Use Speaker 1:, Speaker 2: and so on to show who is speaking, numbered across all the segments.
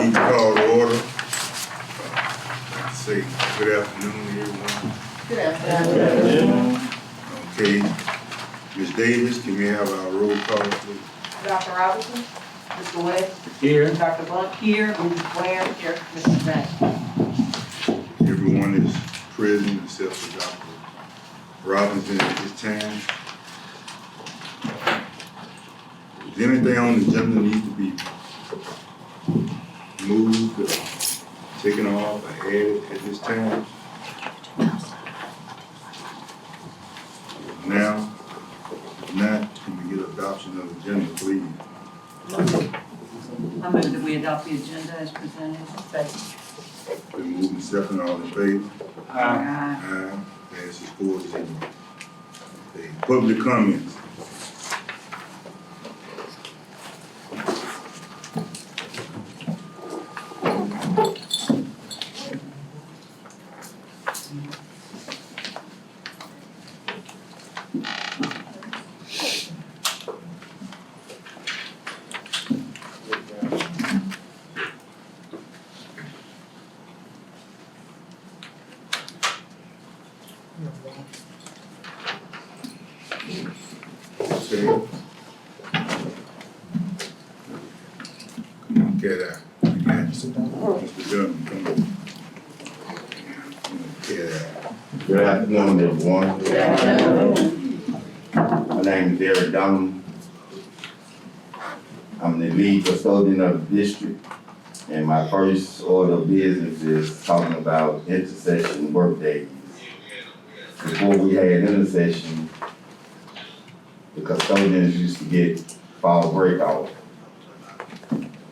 Speaker 1: Need to call to order. Let's say good afternoon, everyone.
Speaker 2: Good afternoon.
Speaker 1: Okay, Ms. Davis, can we have our roll call, please?
Speaker 2: Dr. Robinson, Mr. West,
Speaker 3: Here.
Speaker 2: Dr. Blunt here, Mrs. Ware here, Mrs. Jackson.
Speaker 1: Everyone is present except for Dr. Robinson at this time. Is anything on the agenda need to be moved, or taken off, or added at this time? Now, if not, can we get adoption of the agenda, please?
Speaker 4: I move that we adopt the agenda as presented.
Speaker 1: Been moved and second, all in favor?
Speaker 4: Aye.
Speaker 1: Aye. Passes 4-0. Okay, public comments. Okay. Get out. Mr. Dunn, come on. Get out.
Speaker 5: Good afternoon, everyone. My name is Eric Dunham. I'm the lead custodian of the district, and my first order of business is talking about intercession work days. Before we had intercession, the custodians used to get fall break off.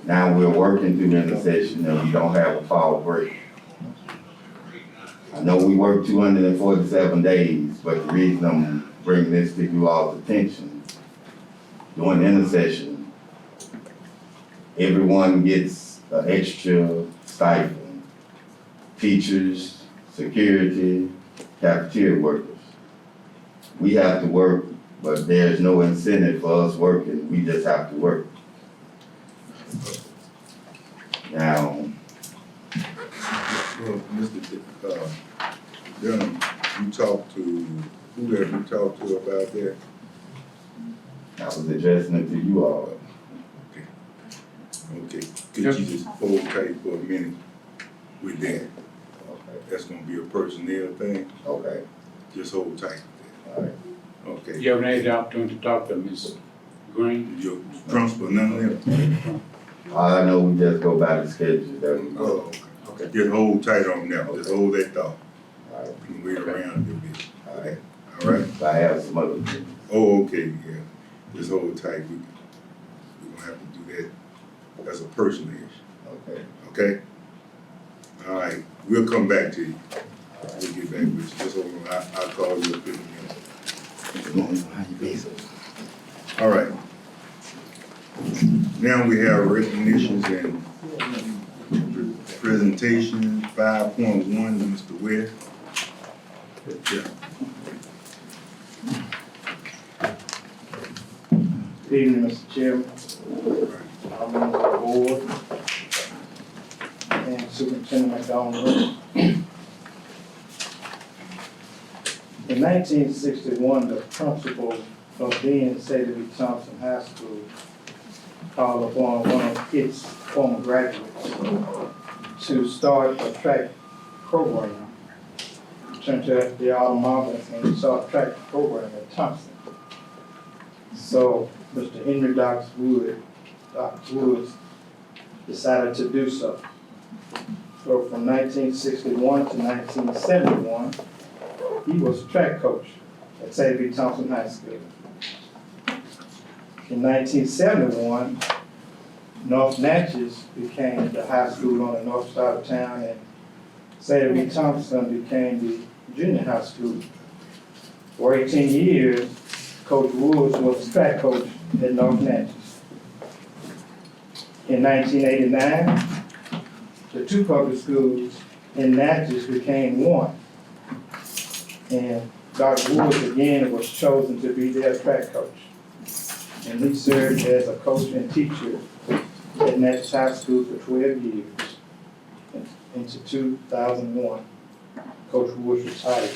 Speaker 5: Now we're working through intercession and we don't have a fall break. I know we work 247 days, but the reason I'm bringing this to you all's attention, during intercession, everyone gets an extra stipend. Teachers, security, cafeteria workers. We have to work, but there's no incentive for us working, we just have to work. Now,
Speaker 1: Well, Mr. Dunham, you talked to, who have you talked to about that?
Speaker 5: I was addressing it to you all.
Speaker 1: Okay, could you just hold tight for a minute with that?
Speaker 5: Okay.
Speaker 1: That's gonna be a personnel thing,
Speaker 5: Okay,
Speaker 1: just hold tight
Speaker 5: all right.
Speaker 1: with that. Okay.
Speaker 3: You haven't had the opportunity to talk to Ms. Green?
Speaker 1: Your principal, none of them?
Speaker 5: All I know, we just go by the schedule that we go.
Speaker 1: Oh, okay. Just hold tight on that, just hold that thought.
Speaker 5: All right,
Speaker 1: You can wait around a little bit.
Speaker 5: all right.
Speaker 1: All right?
Speaker 5: So I have some other things.
Speaker 1: Oh, okay, yeah. Just hold tight. We're gonna have to do that as a personal issue,
Speaker 5: Okay.
Speaker 1: okay? All right, we'll come back to you. We'll get back with you. Just hold on, I'll call you up in a minute. All right. Now we have recognitions and presentations, 5.1, Mr. Ware. Yeah.
Speaker 6: Good evening, Mr. Chairman, members of the board, and Superintendent McDonald. In 1961, the principal of Dean Sadie B. Thompson High School called upon one of its former graduates to start a track program. Turned to the autumn office and started a track program at Thompson. So Mr. Henry Dr. Woods decided to do so. So from 1961 to 1971, he was a track coach at Sadie B. Thompson High School. In 1971, North Natchez became the high school on the north side of town, and Sadie B. Thompson became the junior high school. For 18 years, Coach Woods was the track coach at North Natchez. In 1989, the two public schools in Natchez became one. And Dr. Woods again was chosen to be their track coach. And he served as a coach and teacher at at Natchez High School for 12 years. Into 2001, Coach Woods retired.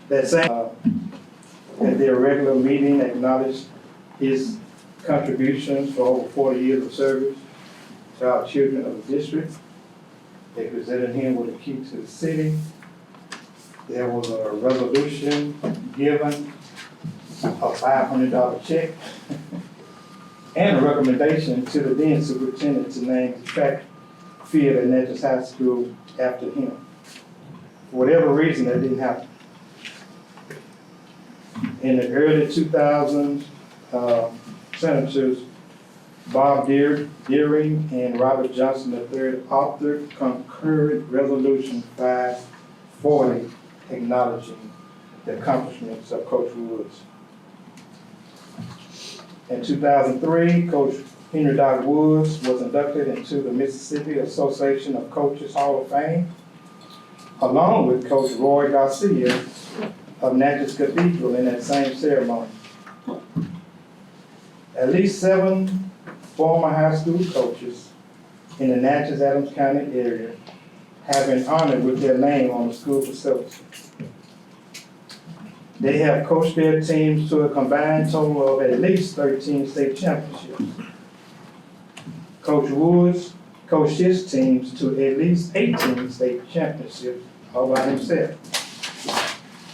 Speaker 6: That same, at their regular meeting, acknowledged his contributions for over 40 years of service to our children of the district. They presented him with a key to the city. There was a resolution given, a $500 check, and a recommendation to the then superintendent to name the track field at Natchez High School after him. For whatever reason, that didn't happen. In the early 2000s, Senators Bob Deering and Robert Johnson III authored concurrent resolution 540 acknowledging the accomplishments of Coach Woods. In 2003, Coach Henry Doc Woods was inducted into the Mississippi Association of Coaches Hall of Fame, along with Coach Roy Garcia of Natchez Cathedral in that same ceremony. At least 7 former high school coaches in the Natchez-Adams County area have been honored with their name on the school facility. They have coached their teams to a combined total of at least 13 state championships. Coach Woods coached his teams to at least 18 state championships all by himself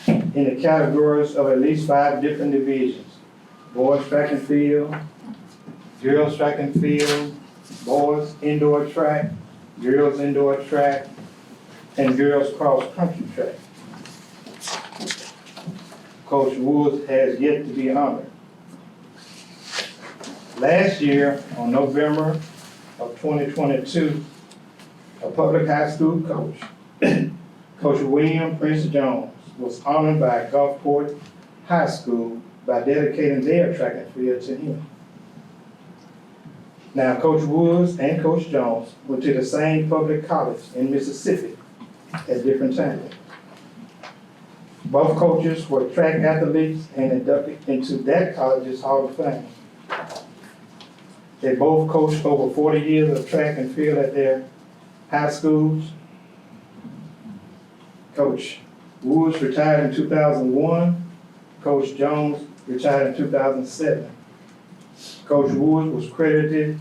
Speaker 6: in the categories of at least 5 different divisions: boys track and field, girls track and field, boys indoor track, girls indoor track, and girls cross-country track. Coach Woods has yet to be honored. Last year, on November of 2022, a public high school coach, Coach William Prince Jones, was honored by Gulfport High School by dedicating their track and field to him. Now, Coach Woods and Coach Jones went to the same public college in Mississippi at different times. Both coaches were track athletes and inducted into that college's Hall of Fame. They both coached over 40 years of track and field at their high schools. Coach Woods retired in 2001. Coach Jones retired in 2007. Coach Woods was credited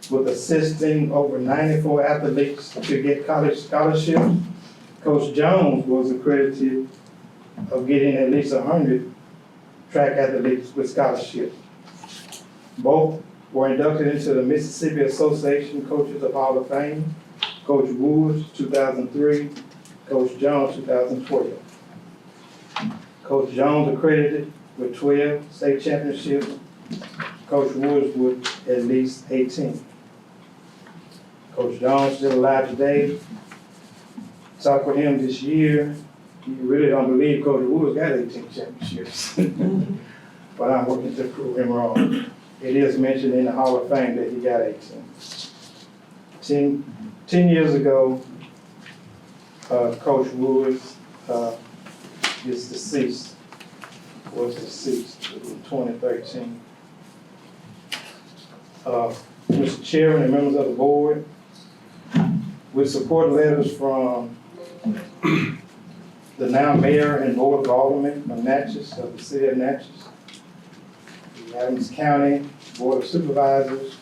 Speaker 6: with assisting over 94 athletes to get college scholarships. Coach Jones was accredited of getting at least 100 track athletes with scholarships. Both were inducted into the Mississippi Association Coaches of Hall of Fame. Coach Woods, 2003, Coach Jones, 2012. Coach Jones accredited with 12 state championships. Coach Woods with at least 18. Coach Jones still alive today. Talked with him this year. You really don't believe Coach Woods got 18 championships. But I'm working to prove him wrong. It is mentioned in the Hall of Fame that he got 18. 10 years ago, Coach Woods was deceased in 2013. Mr. Chairman and members of the board, with support letters from the now mayor and board of aldermen of Natchez, of the city of Natchez, the Adams County Board of Supervisors,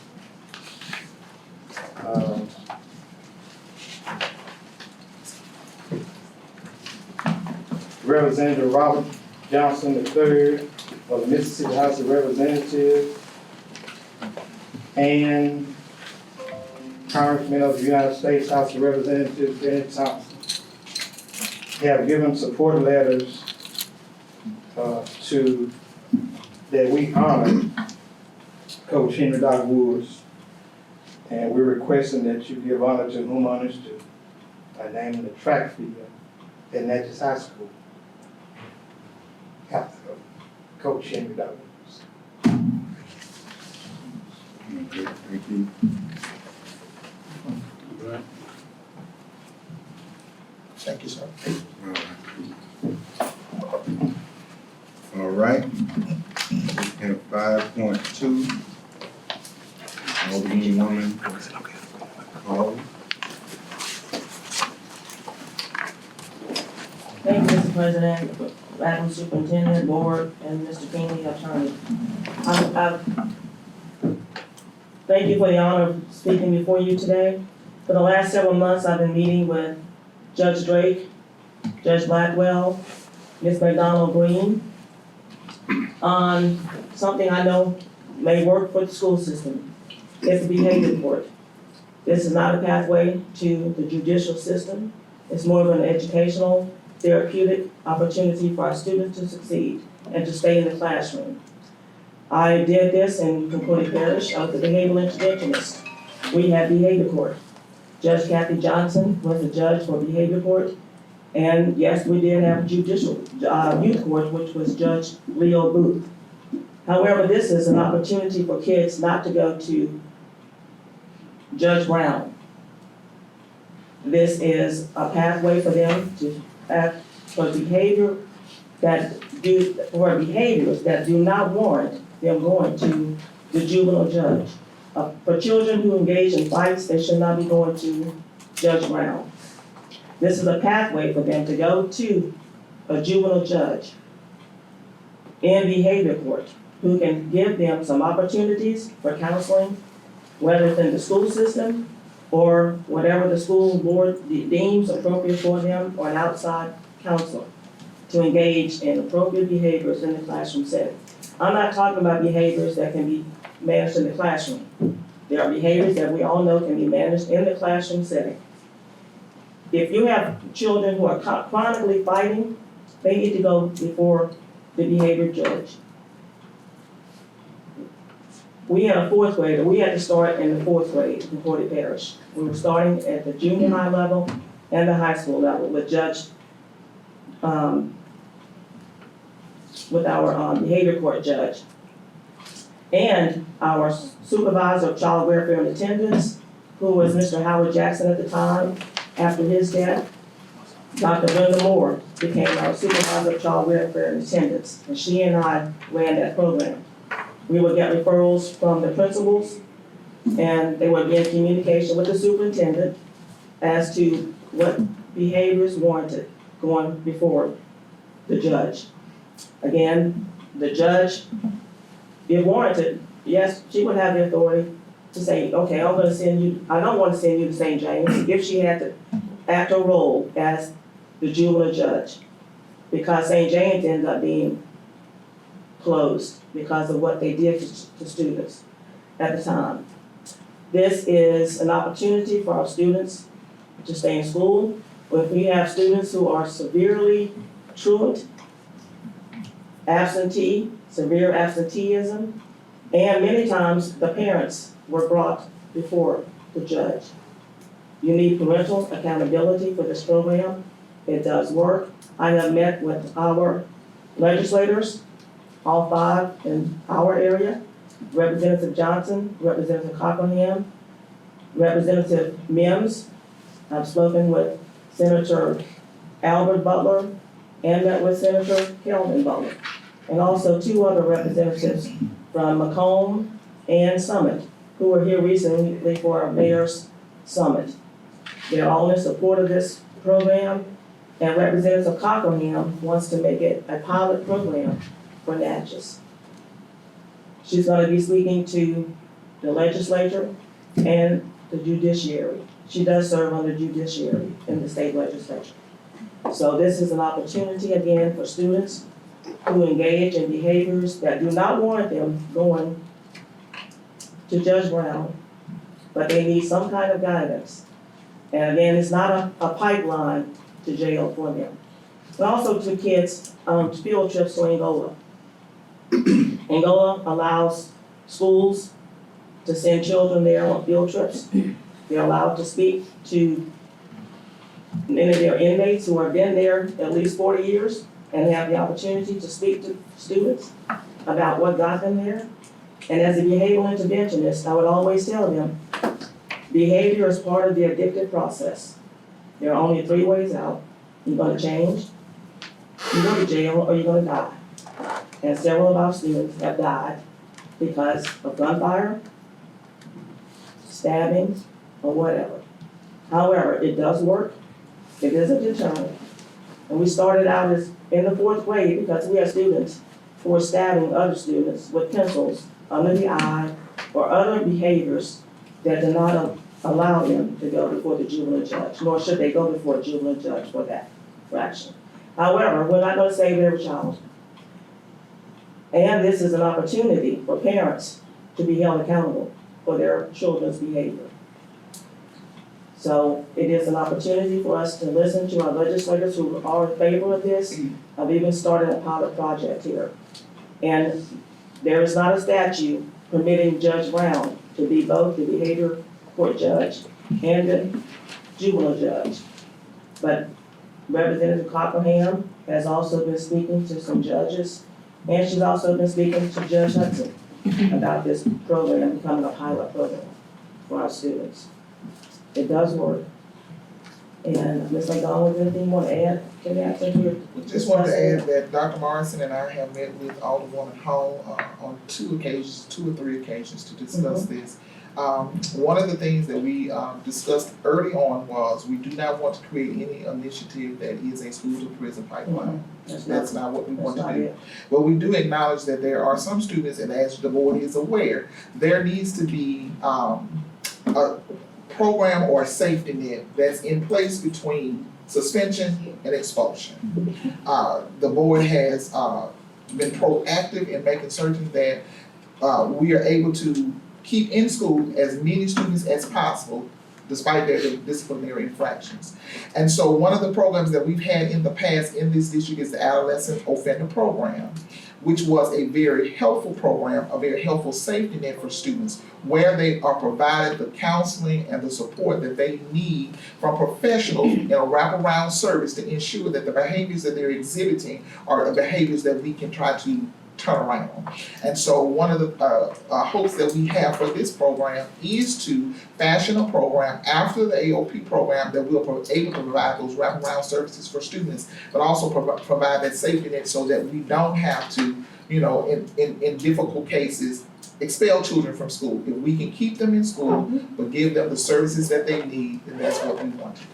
Speaker 6: Representative Robert Johnson III of the Mississippi House of Representatives, and Congressman of the United States House of Representatives Benny Thompson. They have given support letters that we honor Coach Henry Doc Woods, and we're requesting that you give honor to whom honor is due by naming the track field at Natchez High School after Coach Henry Doc Woods.
Speaker 1: Okay, thank you.
Speaker 3: All right.
Speaker 7: Thank you, sir.
Speaker 1: All right. And 5.2, Alderwoman Hall.
Speaker 7: Thank you, Mr. President, Madam Superintendent, Board, and Mr. Kingsley, Attorney. Thank you for the honor of speaking before you today. For the last several months, I've been meeting with Judge Drake, Judge Blackwell, Ms. McDonald Green, on something I know may work for the school system. It's a behavior court. This is not a pathway to the judicial system. It's more of an educational, therapeutic opportunity for our students to succeed and to stay in the classroom. I did this in Concordia Parish. I was a behavioral interventionist. We had behavior court. Judge Kathy Johnson was the judge for behavior court. And yes, we did have judicial youth court, which was Judge Leo Booth. However, this is an opportunity for kids not to go to Judge Brown. This is a pathway for them to have for behaviors that do not warrant them going to the juvenile judge. For children who engage in fights, they should not be going to Judge Brown. This is a pathway for them to go to a juvenile judge in behavior court who can give them some opportunities for counseling, whether it's in the school system or whatever the school board deems appropriate for them, or an outside counselor to engage in appropriate behaviors in the classroom setting. I'm not talking about behaviors that can be managed in the classroom. There are behaviors that we all know can be managed in the classroom setting. If you have children who are chronically fighting, they need to go before the behavior judge. We had a fourth grader. We had to start in the fourth grade in Concordia Parish. We were starting at the junior high level and the high school level with our behavior court judge. And our supervisor of child welfare and attendance, who was Mr. Howard Jackson at the time. After his death, Dr. Brenda Moore became our supervisor of child welfare and attendance, and she and I ran that program. We would get referrals from the principals, and they would be in communication with the superintendent as to what behaviors warranted going before the judge. Again, the judge, if warranted, yes, she would have the authority to say, okay, I don't want to send you to St. James, if she had to act a role as the juvenile judge, because St. James ended up being closed because of what they did to students at the time. This is an opportunity for our students to stay in school. If we have students who are severely truant, absentee, severe absenteeism, and many times the parents were brought before the judge. You need parental accountability for this program. It does work. I have met with our legislators, all 5 in our area, Representative Johnson, Representative Cockerham, Representative Mims. I've spoken with Senator Albert Butler and met with Senator Kelvin Butler, and also 2 other representatives from Macomb and Summit, who were here recently for our mayor's summit. They're all in support of this program, and Representative Cockerham wants to make it a pilot program for Natchez. She's going to be speaking to the legislature and the judiciary. She does serve on the judiciary in the state legislature. So this is an opportunity again for students who engage in behaviors that do not warrant them going to Judge Brown, but they need some kind of guidance. And again, it's not a pipeline to jail for them. But also to kids, field trips to Angola. Angola allows schools to send children there on field trips. They're allowed to speak to many of their inmates who have been there at least 40 years and have the opportunity to speak to students about what got them there. And as a behavioral interventionist, I would always tell them, behavior is part of the addictive process. There are only 3 ways out. You're going to change, you go to jail, or you're going to die. And several of our students have died because of gunfire, stabbings, or whatever. However, it does work, it is a deterrent. And we started out as in the 4th grade because we had students who were stabbing other students with pencils under the eye or other behaviors that did not allow them to go before the juvenile judge, nor should they go before a juvenile judge for that infraction. However, we're not gonna save every child. And this is an opportunity for parents to be held accountable for their children's behavior. So it is an opportunity for us to listen to our legislators who are in favor of this. I've even started a pilot project here. And there is not a statute permitting Judge Brown to be both the behavior court judge and the juvenile judge. But Representative Cockerham has also been speaking to some judges, and she's also been speaking to Judge Hudson about this program becoming a pilot program for our students. It does work. And Ms. McDonald, anything you want to add to that?
Speaker 8: Just wanted to add that Dr. Morrison and I have met with Alderwoman Hall on 2 or 3 occasions to discuss this. One of the things that we discussed early on was we do not want to create any initiative that is a school to prison pipeline. That's not what we want to do. But we do acknowledge that there are some students, and as the board is aware, there needs to be a program or a safety net that's in place between suspension and expulsion. The board has been proactive in making certain that we are able to keep in school as many students as possible despite their disciplinary infractions. And so one of the programs that we've had in the past in this district is the Adolescent Offender Program, which was a very helpful program, a very helpful safety net for students, where they are provided the counseling and the support that they need from professionals in a wraparound service to ensure that the behaviors that they're exhibiting are the behaviors that we can try to turn around. And so one of the hopes that we have for this program is to fashion a program after the AOP program that will be able to provide those wraparound services for students, but also provide that safety net so that we don't have to, in difficult cases, expel children from school. If we can keep them in school, but give them the services that they need, then that's what we want to do.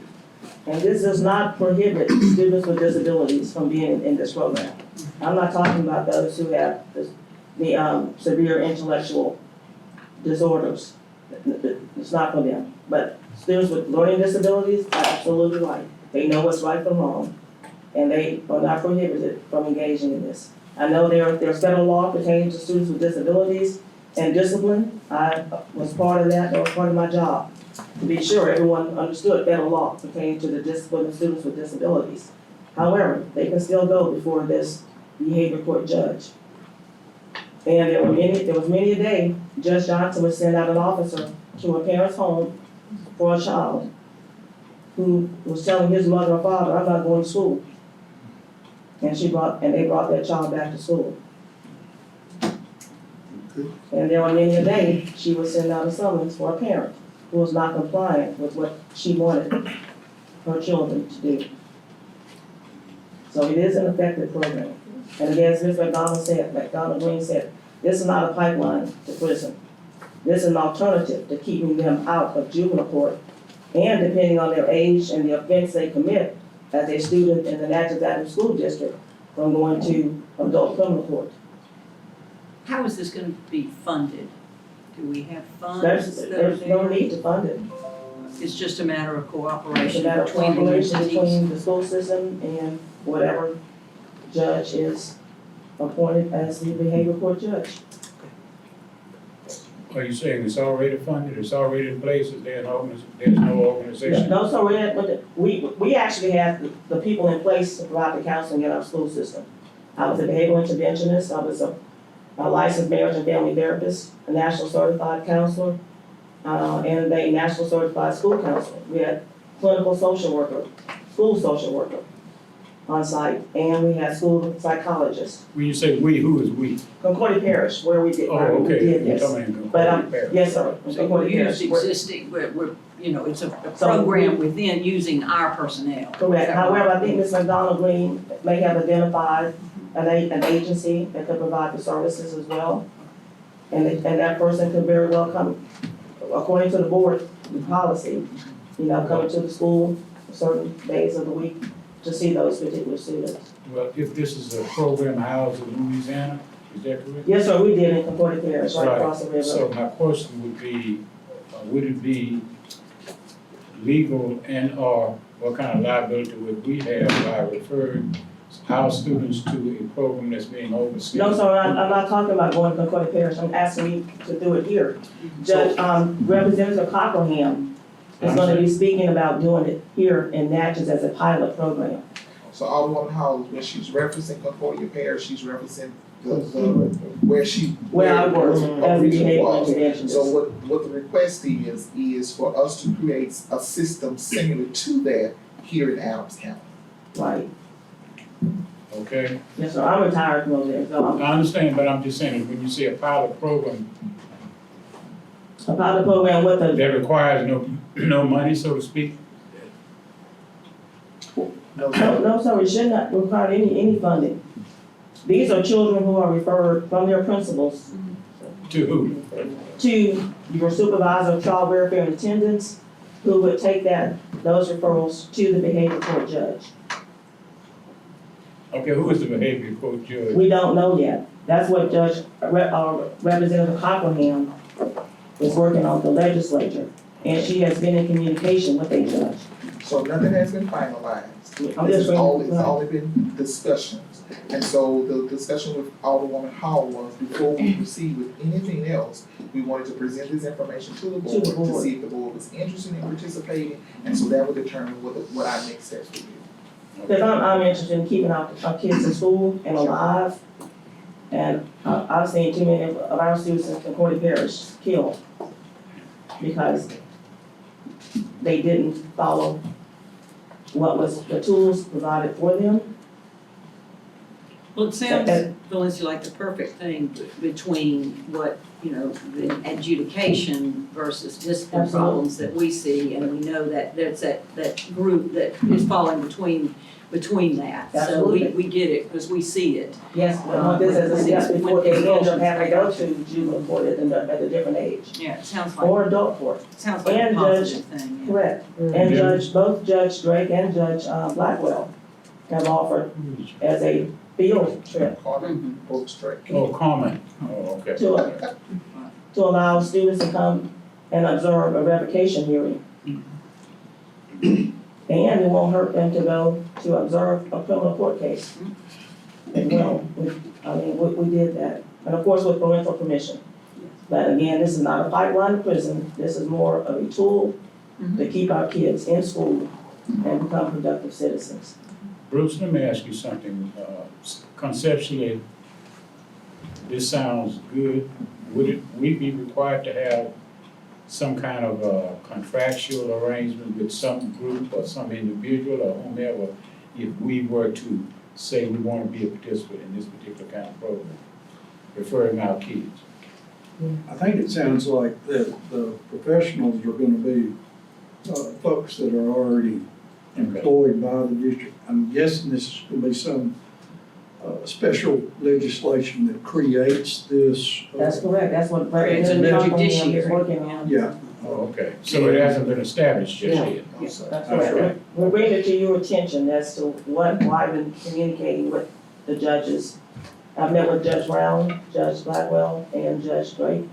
Speaker 7: And this does not prohibit students with disabilities from being in this program. I'm not talking about those who have the severe intellectual disorders. It's not for them. But students with learning disabilities are absolutely right. They know what's right from wrong, and they are not prohibited from engaging in this. I know there's federal law pertaining to students with disabilities and discipline. I was part of that. That was part of my job, to be sure everyone understood federal law pertaining to the discipline of students with disabilities. However, they can still go before this behavior court judge. And there was many a day Judge Johnson would send out an officer to a parent's home for a child who was telling his mother or father, "I'm not going to school." And they brought that child back to school. And there were many a day she would send out a summons for a parent who was not compliant with what she wanted her children to do. So it is an effective program. And again, as Ms. McDonald Green said, this is not a pipeline to prison. This is an alternative to keeping them out of juvenile court, and depending on their age and the offense they commit as a student in the Natchez-Adams School District, from going to adult criminal court.
Speaker 4: How is this going to be funded? Do we have funds?
Speaker 7: There's no need to fund it.
Speaker 4: It's just a matter of
Speaker 7: It's a
Speaker 4: cooperation
Speaker 7: matter of
Speaker 4: between the
Speaker 7: cooperation
Speaker 4: entities.
Speaker 7: between the school system and whatever judge is appointed as the behavior court judge.
Speaker 3: Are you saying it's already funded, it's already in place, there's no organization?
Speaker 7: No, so we actually have the people in place to provide the counseling in our school system. I was a behavioral interventionist, I was a licensed marriage and family therapist, a national certified counselor, and a national certified school counselor. We had clinical social worker, school social worker on site, and we had school psychologists.
Speaker 3: When you say we, who is we?
Speaker 7: Concordia Parish, where we did,
Speaker 3: Oh, okay. You're
Speaker 7: this.
Speaker 3: talking about
Speaker 7: But,
Speaker 3: Concordia Parish.
Speaker 7: yes, sir.
Speaker 4: So we
Speaker 7: Concordia
Speaker 4: use
Speaker 7: Parish, where-
Speaker 4: existing, it's a program within using our personnel.
Speaker 7: Correct. However, I think Ms. McDonald Green may have identified an agency that could provide the services as well. And that person could very well come according to the board policy, coming to the school certain days of the week to see those particular students.
Speaker 3: Well, if this is a program housed in Louisiana, is that correct?
Speaker 7: Yes, sir, we did in Concordia Parish, right across the river.
Speaker 3: So my question would be, would it be legal and or what kind of liability would we have by referring our students to a program that's being overseen?
Speaker 7: No, sir, I'm not talking about going to Concordia Parish, I'm asking you to do it here. Judge, Representative Cockerham is gonna be speaking about doing it here in Natchez as a pilot program.
Speaker 8: So Alderwoman Hall, when she's referencing Concordia Parish, she's referencing the where
Speaker 7: Where I work
Speaker 8: her
Speaker 7: as a
Speaker 8: region
Speaker 7: behavioral
Speaker 8: was.
Speaker 7: interventionist.
Speaker 8: So what the request is for us to create a system similar to that here in Adams County.
Speaker 7: Right,
Speaker 3: Okay,
Speaker 7: yes, sir, I'm retired from over there, so
Speaker 3: I understand, but I'm just saying, when you say a pilot program
Speaker 7: a pilot program with a,
Speaker 3: that requires no money, so to speak,
Speaker 7: no, sir, it should not require any funding. These are children who are referred from their principals
Speaker 3: to who?
Speaker 7: to your supervisor of child welfare and attendance, who would take those referrals to the behavior court judge.
Speaker 3: Okay, who is the behavior court judge?
Speaker 7: We don't know yet. That's what Representative Cockerham is working on the legislature, and she has been in communication with a judge.
Speaker 8: So nothing has been finalized.
Speaker 7: I'm
Speaker 8: This
Speaker 7: just
Speaker 8: is all,
Speaker 7: bringing-
Speaker 8: it's only been discussions. And so the discussion with Alderwoman Hall was, before we proceed with anything else, we wanted to present this information to the board to see if the board was interested in participating, and so that would determine what our next steps would be.
Speaker 7: Because I'm interested in keeping our kids in school and alive. And I've seen too many of our students in Concordia Parish killed because they didn't follow what was the tools provided for them.
Speaker 4: Well, it sounds, Valencia, like the perfect thing between what, the adjudication versus discipline
Speaker 7: Absolutely.
Speaker 4: problems that we see, and we know that there's that group that is falling between that. So
Speaker 7: Absolutely.
Speaker 4: we get it, because we see it.
Speaker 7: Yes, I want this as a step before they end up having to go to juvenile court at a different age,
Speaker 4: Yeah, it sounds like,
Speaker 7: or adult court.
Speaker 4: sounds like a
Speaker 7: and
Speaker 4: positive thing, yeah.
Speaker 7: Correct. And both Judge Drake and Judge Blackwell have offered as a field trip
Speaker 8: Carmen, both straight.
Speaker 3: Oh, comment, oh, okay.
Speaker 7: to allow students to come and observe a revocation hearing. And it won't hurt them to go to observe a criminal court case. And we did that, and of course with parental permission. But again, this is not a pipeline to prison, this is more of a tool to keep our kids in school and become productive citizens.
Speaker 3: Bruce, let me ask you something. Conceptually, this sounds good. Would we be required to have some kind of a contractual arrangement with some group or some individual or whomever if we were to say we want to be a participant in this particular kind of program, referring our kids?
Speaker 9: I think it sounds like that the professionals are gonna be folks that are already employed by the district. I'm guessing this is gonna be some special legislation that creates this.
Speaker 7: That's correct, that's what
Speaker 4: It's a
Speaker 7: Representative Cockerham is
Speaker 4: judiciary.
Speaker 7: working on.
Speaker 9: Yeah.
Speaker 3: Oh, okay. So it hasn't been established just yet?
Speaker 7: That's correct. We're bringing it to your attention as to why I've been communicating with the judges. I've met with Judge Brown, Judge Blackwell, and Judge Drake,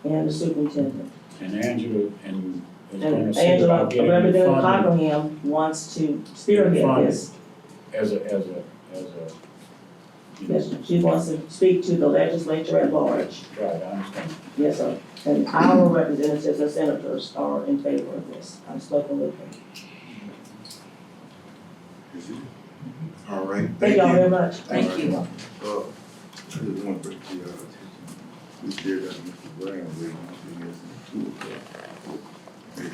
Speaker 7: and the superintendent.
Speaker 3: And Angela, and is going to
Speaker 7: And
Speaker 3: see
Speaker 7: Angela,
Speaker 3: about getting
Speaker 7: Representative
Speaker 3: funding
Speaker 7: Cockerham wants to spearhead this.
Speaker 3: as a,
Speaker 7: Yes, she wants to speak to the legislature at large.
Speaker 3: right, I understand.
Speaker 7: Yes, sir. And our representatives and senators are in favor of this. I've spoken with them.
Speaker 1: Is it? All right,
Speaker 7: Thank y'all very much.
Speaker 4: Thank you.
Speaker 1: I just want to bring to your attention, we still got Mr. Brown waiting, he has 2 o'clock.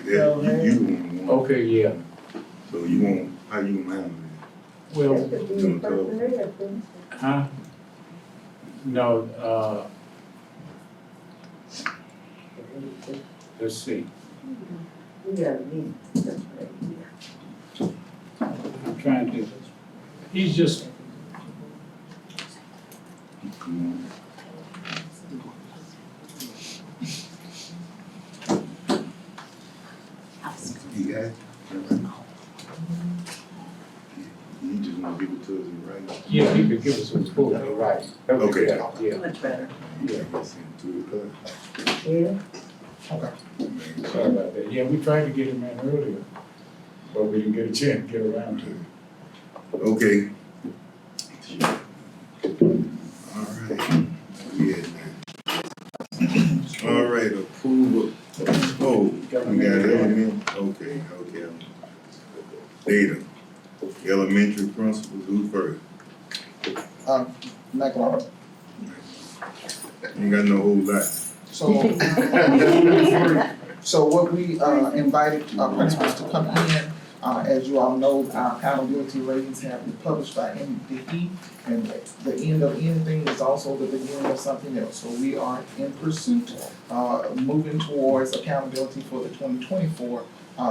Speaker 1: You the one,
Speaker 3: Okay, yeah.
Speaker 1: so you want, how you gonna handle it?
Speaker 3: Well,
Speaker 1: You gonna talk?
Speaker 3: huh? No, let's see. I'm trying to, he's just,
Speaker 1: Come on. give it to us in writing?
Speaker 3: Yeah, he could give us a report, right?
Speaker 1: Okay.
Speaker 3: Yeah,
Speaker 4: Much better.
Speaker 3: yeah.
Speaker 1: I guess in 2 o'clock.
Speaker 3: Yeah.
Speaker 8: Okay.
Speaker 3: Sorry about that. Yeah, we tried to get him in earlier, but we didn't get a chance to get around to it.
Speaker 1: Okay. All right. Yeah. All right, approval. Oh, we got element, okay. Data. Elementary principals, who first?
Speaker 8: McLaurin.
Speaker 1: Ain't got no whole lot.
Speaker 8: So what we invited principals to come in, as you all know, our accountability ratings have been published by MDE, and the end of anything is also the beginning of something else. So we are in pursuit, moving towards accountability for the 2024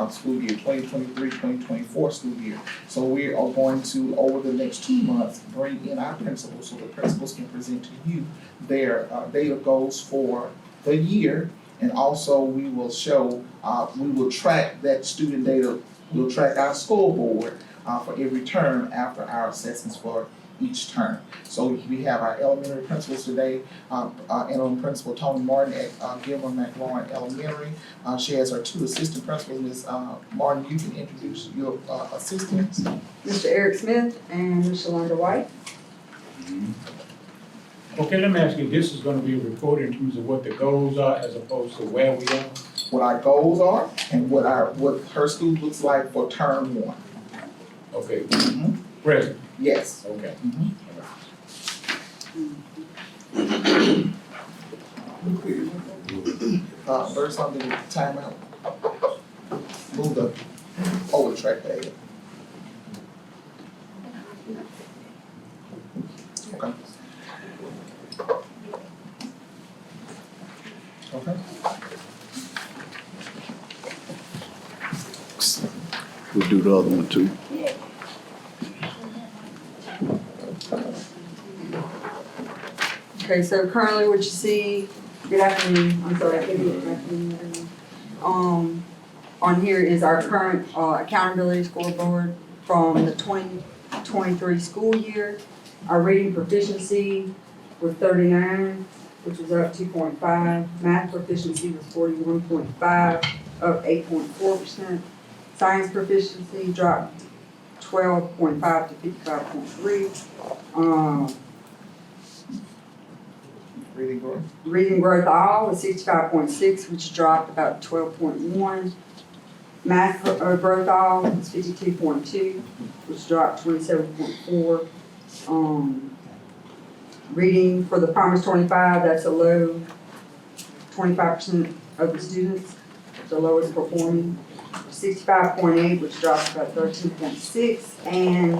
Speaker 8: school year, 2023-2024 school year. So we are going to, over the next 2 months, bring in our principals so the principals can present to you their data goals for the year. And also we will show, we will track that student data, we'll track our scoreboard for every term after our assessments for each term. So we have our elementary principals today, interim principal Tony Martin at Gilmer McLaurin Elementary. She has her 2 assistant principals. Ms. Martin, you can introduce your assistants.
Speaker 10: Mr. Eric Smith and Ms. Shalonda White.
Speaker 3: Okay, let me ask you, this is gonna be a report in terms of what the goals are as opposed to where we are?
Speaker 8: What our goals are and what her school looks like for term 1.
Speaker 3: Okay, present,
Speaker 8: Yes.
Speaker 3: okay.
Speaker 8: There's something with the timeout. Move the over the track data. Okay. Okay.
Speaker 11: We'll do the other one too.
Speaker 10: Okay, so currently what you see, good afternoon, I'm sorry, good afternoon, everyone. On here is our current accountability scoreboard from the 2023 school year. Our reading proficiency was 39, which was up 2.5. Math proficiency was 41.5, up 8.4%. Science proficiency dropped 12.5 to 55.3.
Speaker 8: Reading growth.
Speaker 10: Reading growth all was 65.6, which dropped about 12.1. Math growth all was 52.2, which dropped 27.4. Reading for the Promise 25, that's a low 25% of the students, the lowest performing. 65.8, which dropped about 13.6, and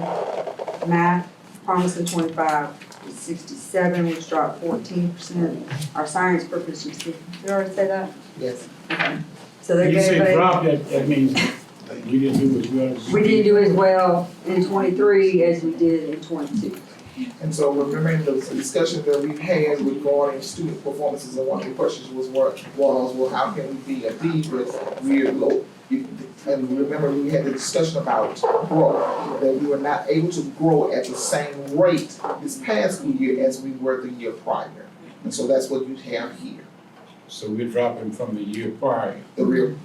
Speaker 10: Math Promise 25 was 67, which dropped 14%. Our science proficiency, did I already say that?
Speaker 8: Yes.
Speaker 10: Okay. So they
Speaker 3: You
Speaker 10: gave
Speaker 3: say
Speaker 10: a,
Speaker 3: drop, that means we didn't do as well as.
Speaker 10: we didn't do as well in 23 as we did in 22.
Speaker 8: And so remembering the discussion that we've had regarding student performances, and one of the questions was well, how can we be a D, but we're low? And remember, we had the discussion about growth, that we were not able to grow at the same rate this past school year as we were the year prior. And so that's what you have here.
Speaker 3: So we're dropping from the year prior.
Speaker 8: The real,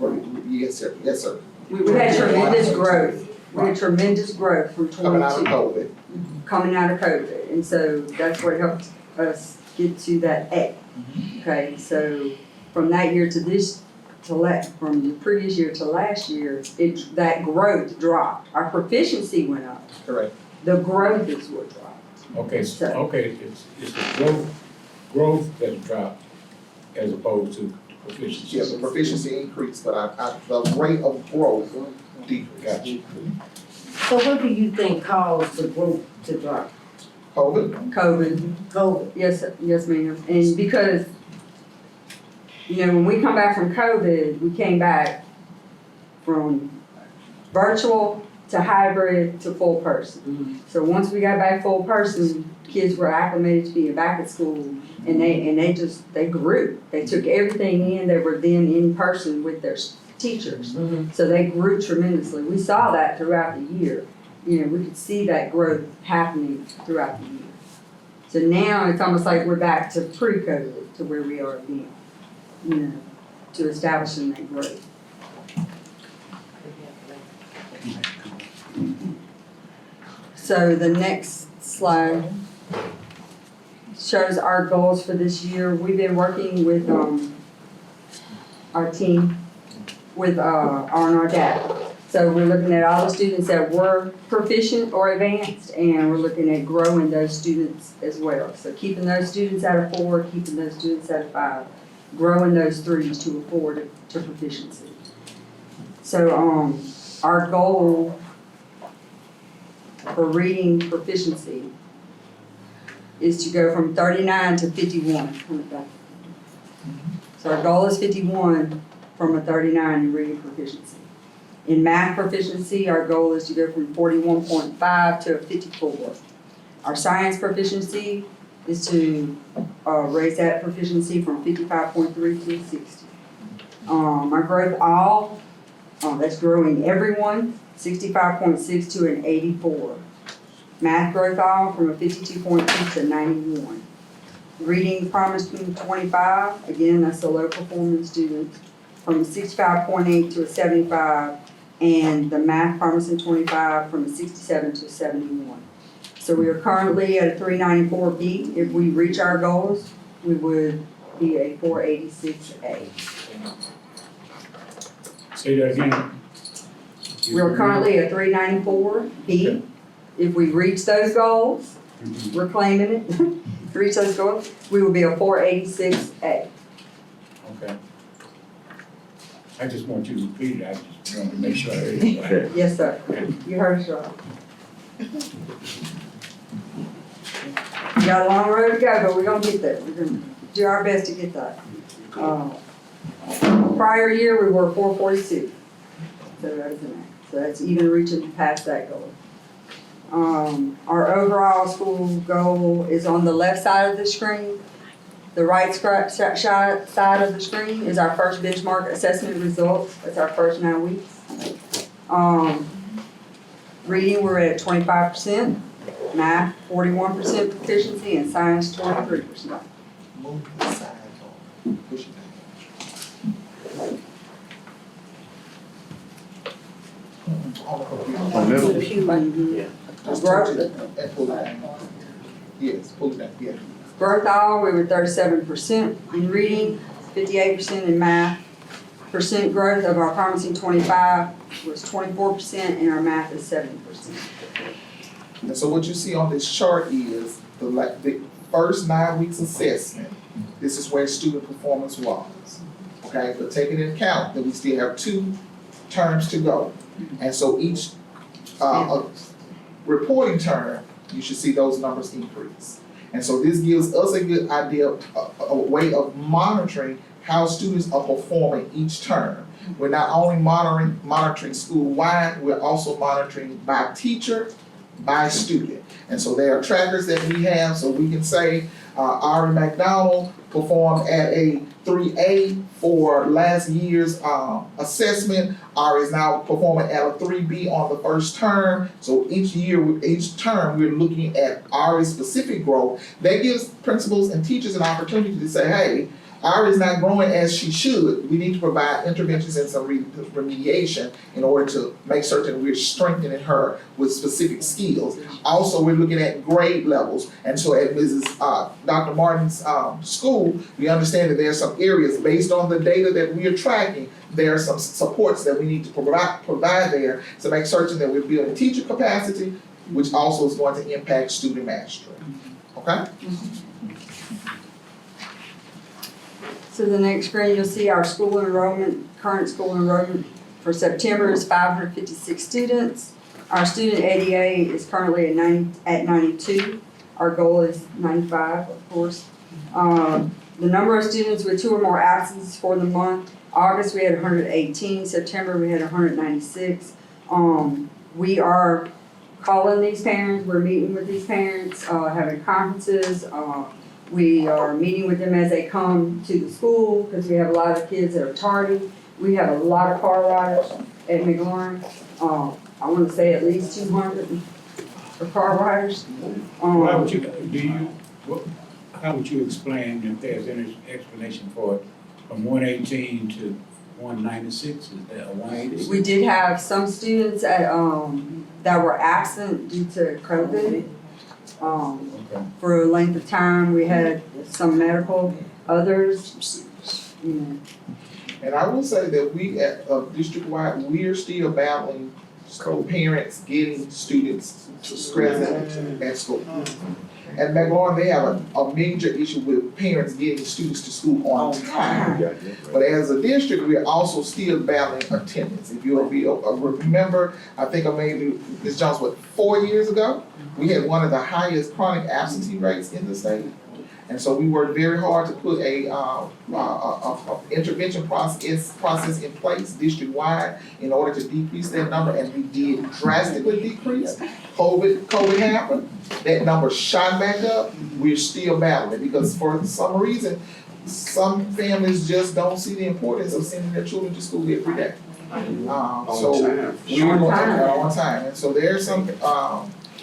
Speaker 8: yes, sir, yes, sir.
Speaker 10: We had tremendous growth. We had tremendous growth from 22.
Speaker 8: Coming out of COVID.
Speaker 10: Coming out of COVID, and so that's what helped us get to that A. Okay, so from that year to this, from the previous year to last year, that growth dropped. Our proficiency went up.
Speaker 8: Correct.
Speaker 10: The growth is what dropped.
Speaker 3: Okay, it's the growth that dropped as opposed to proficiency.
Speaker 8: Yes, the proficiency increased, but the rate of growth decreased.
Speaker 3: Gotcha.
Speaker 2: So what do you think caused the growth to drop?
Speaker 8: COVID.
Speaker 10: COVID. Yes, ma'am. And because, when we come back from COVID, we came back from virtual to hybrid to full person. So once we got back full person, kids were acclimated to being back at school, and they grew. They took everything in. They were then in person with their teachers. So they grew tremendously. We saw that throughout the year. you know, we could see that growth happening throughout the year. So now it's almost like we're back to pre-COVID, to where we are now, you know, to establishing that growth. So the next slide shows our goals for this year. We've been working with our team with on our data. So we're looking at all the students that were proficient or advanced, and we're looking at growing those students as well. So keeping those students at a 4, keeping those students at a 5, growing those 3s to a 4 to proficiency. So our goal for reading proficiency is to go from 39 to 51. So our goal is 51 from a 39 in reading proficiency. In math proficiency, our goal is to go from 41.5 to a 54. Our science proficiency is to raise that proficiency from 55.3 to 60. Our growth all, that's growing everyone, 65.6 to an 84. Math growth all from a 52.2 to 91. Reading promise to 25, again, that's a low performance student, from a 65.8 to a 75. And the math promising 25 from a 67 to a 71. So we are currently at a 394B. If we reach our goals, we would be a 486A.
Speaker 3: Say that again.
Speaker 10: We're currently at 394B. If we reach those goals, we're claiming it, reach those goals, we will be a 486A.
Speaker 3: Okay. I just want you to repeat it, I just wanted to make sure I heard it right.
Speaker 10: Yes, sir. You heard us right. We got a long road to go, but we're gonna get there. We're gonna do our best to get that. Prior year, we were 442. So that's an act. So that's even reaching past that goal. Our overall school goal is on the left side of the screen. The right side of the screen is our first benchmark assessment results. That's our first 9 weeks. Reading, we're at 25%. Math, 41% proficiency, and science, 23%.
Speaker 8: Move to the side, push it down.
Speaker 10: Growth,
Speaker 8: And pull it down. Yes, pull it down, yeah.
Speaker 10: growth all, we were 37% in reading, 58% in math. Percent growth of our promising 25 was 24%, and our math is 70%.
Speaker 8: And so what you see on this chart is the first 9 weeks assessment. This is where student performance was. Okay, but taking into account that we still have 2 terms to go. And so each reporting term, you should see those numbers increase. And so this gives us a good idea, a way of monitoring how students are performing each term. We're not only monitoring school-wide, we're also monitoring by teacher, by student. And so there are trackers that we have, so we can say Ari McDonald performed at a 3A for last year's assessment. Ari is now performing at a 3B on the first term. So each year, each term, we're looking at Ari's specific growth. That gives principals and teachers an opportunity to say, hey, Ari is not growing as she should. We need to provide interventions and some remediation in order to make certain we're strengthening her with specific skills. Also, we're looking at grade levels. And so at Dr. Martin's school, we understand that there are some areas based on the data that we are tracking. There are some supports that we need to provide there to make certain that we're building teacher capacity, which also is going to impact student mastery. Okay?
Speaker 10: So the next screen, you'll see our school enrollment, current school enrollment for September is 556 students. Our student ADA is currently at 92. Our goal is 95, of course. The number of students with 2 or more absences for the month, August we had 118, September we had 196. We are calling these parents, we're meeting with these parents, having conferences. We are meeting with them as they come to the school, because we have a lot of kids that are tardy. We have a lot of car riders at McLaurin. I wanna say at least 200 for car riders.
Speaker 3: How would how would you explain if there's any explanation for it from 118 to 196, is that a 186?
Speaker 10: We did have some students at, that were absent due to COVID.
Speaker 3: Okay.
Speaker 10: For a length of time, we had some medical, others, you know.
Speaker 8: And I will say that we at, district-wide, we're still battling co-parents getting students present at school. At McLaurin, they have a major issue with parents getting students to school on time. But as a district, we're also still battling attendance. If you'll remember, I think maybe Ms. Jones, 4 years ago, we had one of the highest chronic absentee rates in the state. And so we worked very hard to put a intervention process in place district-wide in order to decrease that number, and we did drastically decrease. COVID happened, that number shot back up. We're still battling because for some reason, some families just don't see the importance of sending their children to school every day. So we're going on time, and so there's some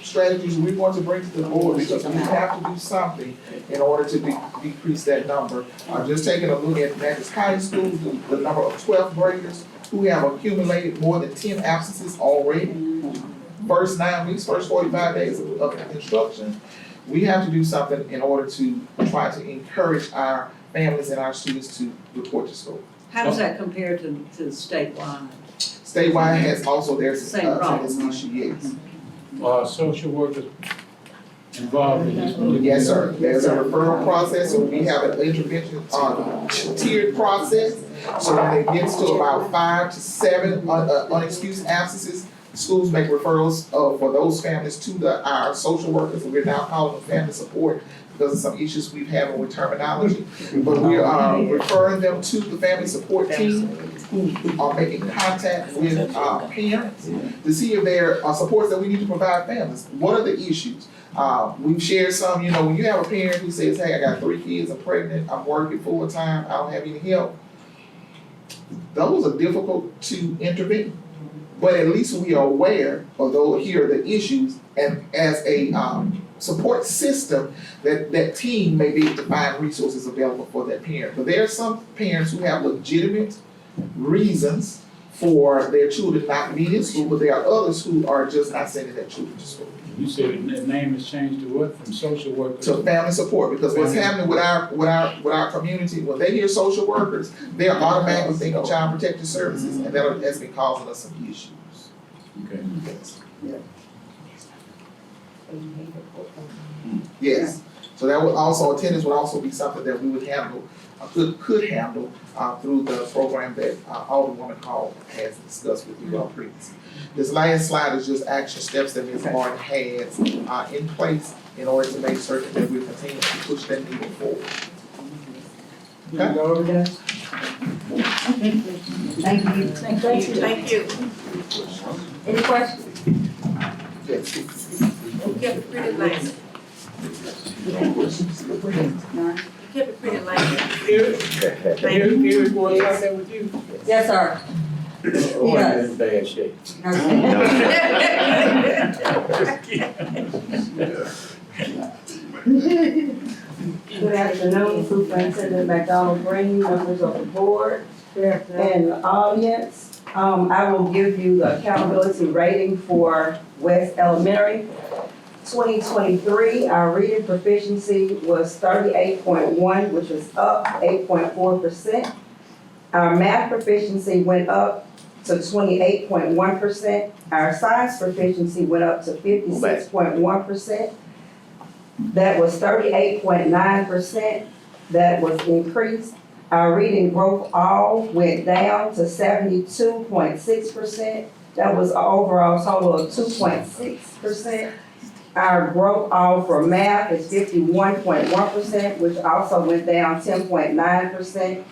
Speaker 8: strategies we want to bring to the board because we have to do something in order to decrease that number. Just taking a look at Natchez High School, the number of 12th graders who have accumulated more than 10 absences already. First 9 weeks, first 45 days of instruction. We have to do something in order to try to encourage our families and our students to report to school.
Speaker 4: How does that compare to statewide?
Speaker 8: Statewide has also their
Speaker 4: Same problem,
Speaker 8: attendance issue, yes.
Speaker 3: Social workers involved in this?
Speaker 8: Yes, sir. There's a referral process, so we have an intervention tiered process. So when it gets to about 5 to 7 unexcused absences, schools make referrals for those families to our social workers, and we're now calling them family support because of some issues we've had with terminology. But we are referring them to the family support team, who are making contact with parents to see if there are supports that we need to provide families. What are the issues? We've shared some, when you have a parent who says, hey, I got 3 kids, I'm pregnant, I'm working full time, I don't have any help. Those are difficult to intervene. But at least we are aware of those, here are the issues, and as a support system, that team may be able to find resources available for that parent. But there are some parents who have legitimate reasons for their children not being in school, but there are others who are just not sending their children to school.
Speaker 3: You said the name has changed to what, from social workers?
Speaker 8: To family support, because what's happening with our community, when they hear social workers, they're automatically thinking child protective services, and that has been causing us some issues.
Speaker 3: Okay.
Speaker 8: Yes, so that would also, attendance would also be something that we would handle, could handle through the program that Alderwoman Hall has discussed with you all previously. This last slide is just action steps that Ms. Martin has in place in order to make certain that we continue to push that needle forward. Okay?
Speaker 10: Go over there.
Speaker 2: Thank you.
Speaker 10: Thank you. Any questions?
Speaker 8: Yes.
Speaker 10: You kept it pretty light. None? You kept it pretty light.
Speaker 3: Eric was out there with you?
Speaker 10: Yes, sir.
Speaker 3: Or in bad shape?
Speaker 7: Good afternoon, Superintendent McDonald Green, members of the board, and the audience. I will give you the accountability rating for West Elementary. 2023, our reading proficiency was 38.1, which was up 8.4%. Our math proficiency went up to 28.1%. Our science proficiency went up to 56.1%. That was 38.9%. That was increased. Our reading growth all went down to 72.6%. That was an overall total of 2.6%. Our growth all for math is 51.1%, which also went down 10.9%.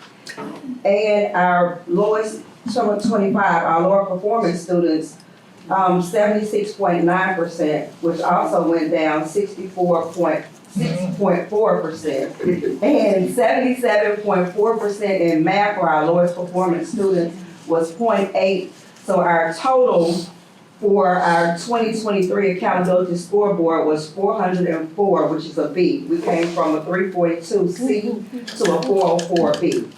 Speaker 7: And our lowest, 25, our lower performance students, 76.9%, which also went down 6.4%. And 77.4% in math for our lowest performance students was 0.8. So our total
Speaker 10: for our 2023 accountability scoreboard was 404, which is a B. We came from a 342C to a 404B.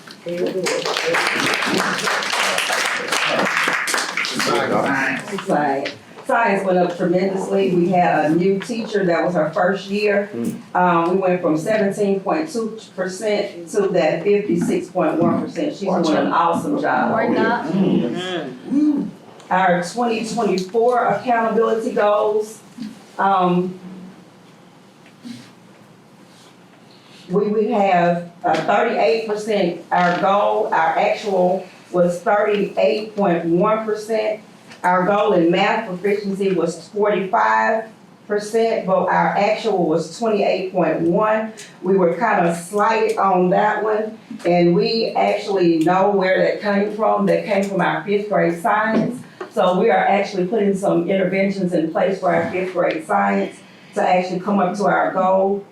Speaker 10: Science went up tremendously. We had a new teacher that was her first year. We went from 17.2% to that 56.1%. She's doing an awesome job. Our 2024 accountability goals, we have 38%. Our goal, our actual was 38.1%. Our goal in math proficiency was 45%, but our actual was 28.1. We were kind of slighted on that one, and we actually know where that came from. That came from our 5th grade science. So we are actually putting some interventions in place for our 5th grade science to actually come up to our goal.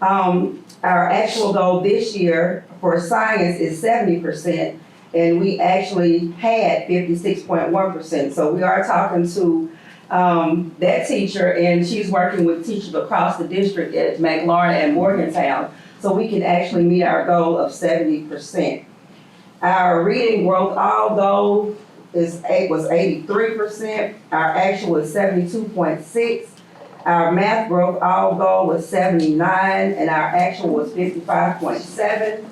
Speaker 10: Our actual goal this year for science is 70%. And we actually had 56.1%. So we are talking to that teacher, and she's working with teachers across the district at McLaurin and Morgantown, so we can actually meet our goal of 70%. Our reading growth all goal was 83%. Our actual was 72.6. Our math growth all goal was 79, and our actual was 55.7.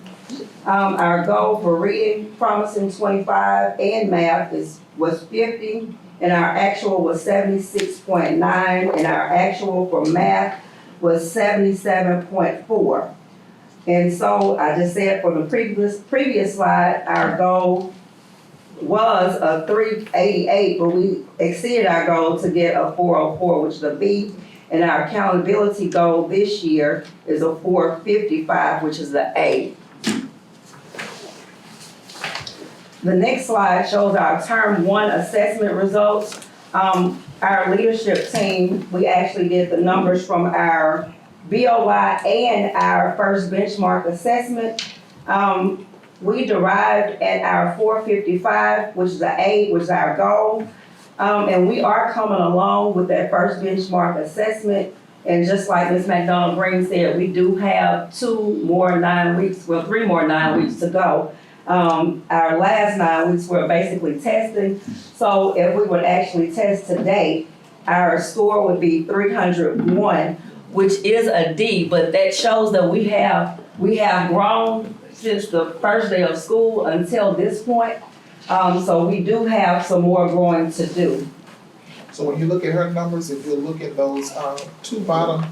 Speaker 10: Our goal for reading, promising 25, and math was 50, and our actual was 76.9, and our actual for math was 77.4. And so I just said for the previous slide, our goal was a 388, but we exceeded our goal to get a 404, which is a B. And our accountability goal this year is a 455, which is the A. The next slide shows our term 1 assessment results. Our leadership team, we actually did the numbers from our BOY and our first benchmark assessment. We derived at our 455, which is an A, which is our goal. And we are coming along with that first benchmark assessment. And just like Ms. McDonald-Green said, we do have 3 more 9 weeks to go. Our last 9 weeks were basically testing. So if we would actually test today, our score would be 301, which is a D, but that shows that we have grown since the first day of school until this point. So we do have some more growing to do.
Speaker 8: So when you look at her numbers, if you look at those two bottom,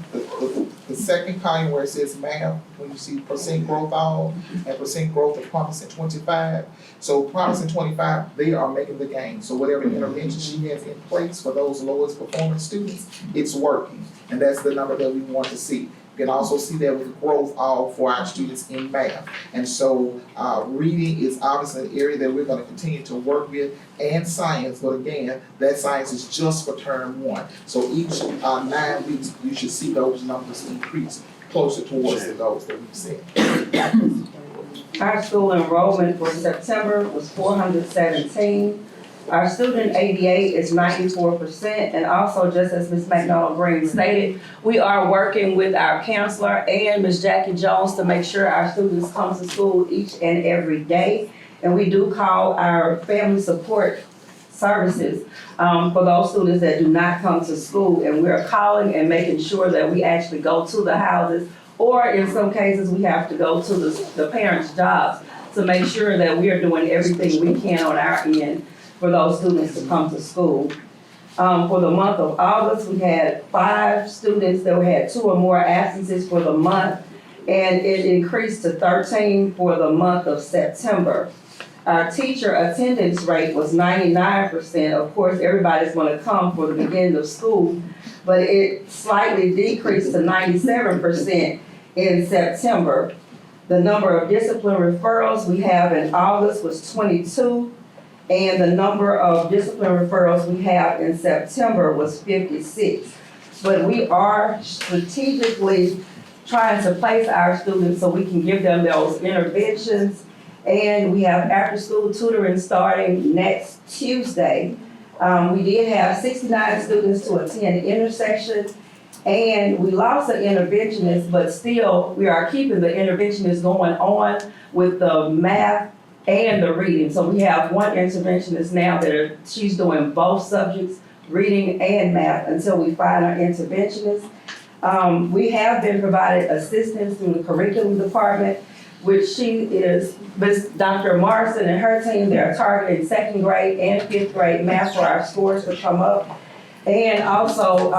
Speaker 8: the second column where it says math, when you see percent growth all and percent growth of promising 25. So promising 25, they are making the gain. So whatever intervention she has in place for those lowest performing students, it's working. And that's the number that we want to see. You can also see that with growth all for our students in math. And so reading is obviously an area that we're going to continue to work with, and science, but again, that science is just for term 1. So each 9 weeks, you should see those numbers increase closer towards the goals that we've set.
Speaker 10: Our school enrollment for September was 417. Our student ADA is 94%, and also just as Ms. McDonald-Green stated, we are working with our counselor and Ms. Jackie Jones to make sure our students come to school each and every day. And we do call our family support services for those students that do not come to school, and we're calling and making sure that we actually go to the houses, or in some cases we have to go to the parents' jobs to make sure that we are doing everything we can on our end for those students to come to school. For the month of August, we had 5 students that had 2 or more absences for the month, and it increased to 13 for the month of September. Our teacher attendance rate was 99%. Of course, everybody's going to come for the beginning of school, but it slightly decreased to 97% in September. The number of discipline referrals we have in August was 22. And the number of discipline referrals we have in September was 56. But we are strategically trying to place our students so we can give them those interventions. And we have after-school tutoring starting next Tuesday.
Speaker 12: We did have 69 students to attend the intersection, and we lost an interventionist, but still, we are keeping the interventionist going on with the math and the reading. So we have one interventionist now she's doing both subjects, reading and math, until we find our interventionist. We have been provided assistance through the curriculum department, which she is, Ms. Dr. Morrison and her team, they're targeting 2nd grade and 5th grade math for our scores to come up. And also,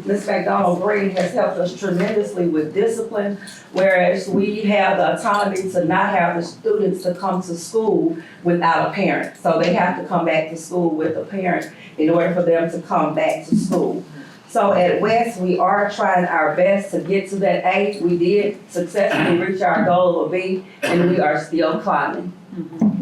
Speaker 12: Ms. McDonald-Green has helped us tremendously with discipline, whereas we have the autonomy to not have the students to come to school without a parent. So they have to come back to school with a parent in order for them to come back to school. So at West, we are trying our best to get to that A. We did successfully reach our goal of B, and we are still climbing.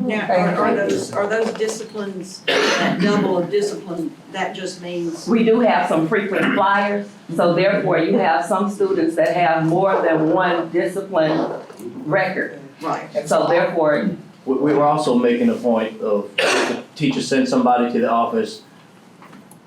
Speaker 4: Now, are those disciplines, that double of discipline, that just means?
Speaker 12: We do have some frequent flyers, so therefore you have some students that have more than one discipline record.
Speaker 4: Right.
Speaker 12: So therefore,
Speaker 13: We were also making a point of, if the teacher sends somebody to the office,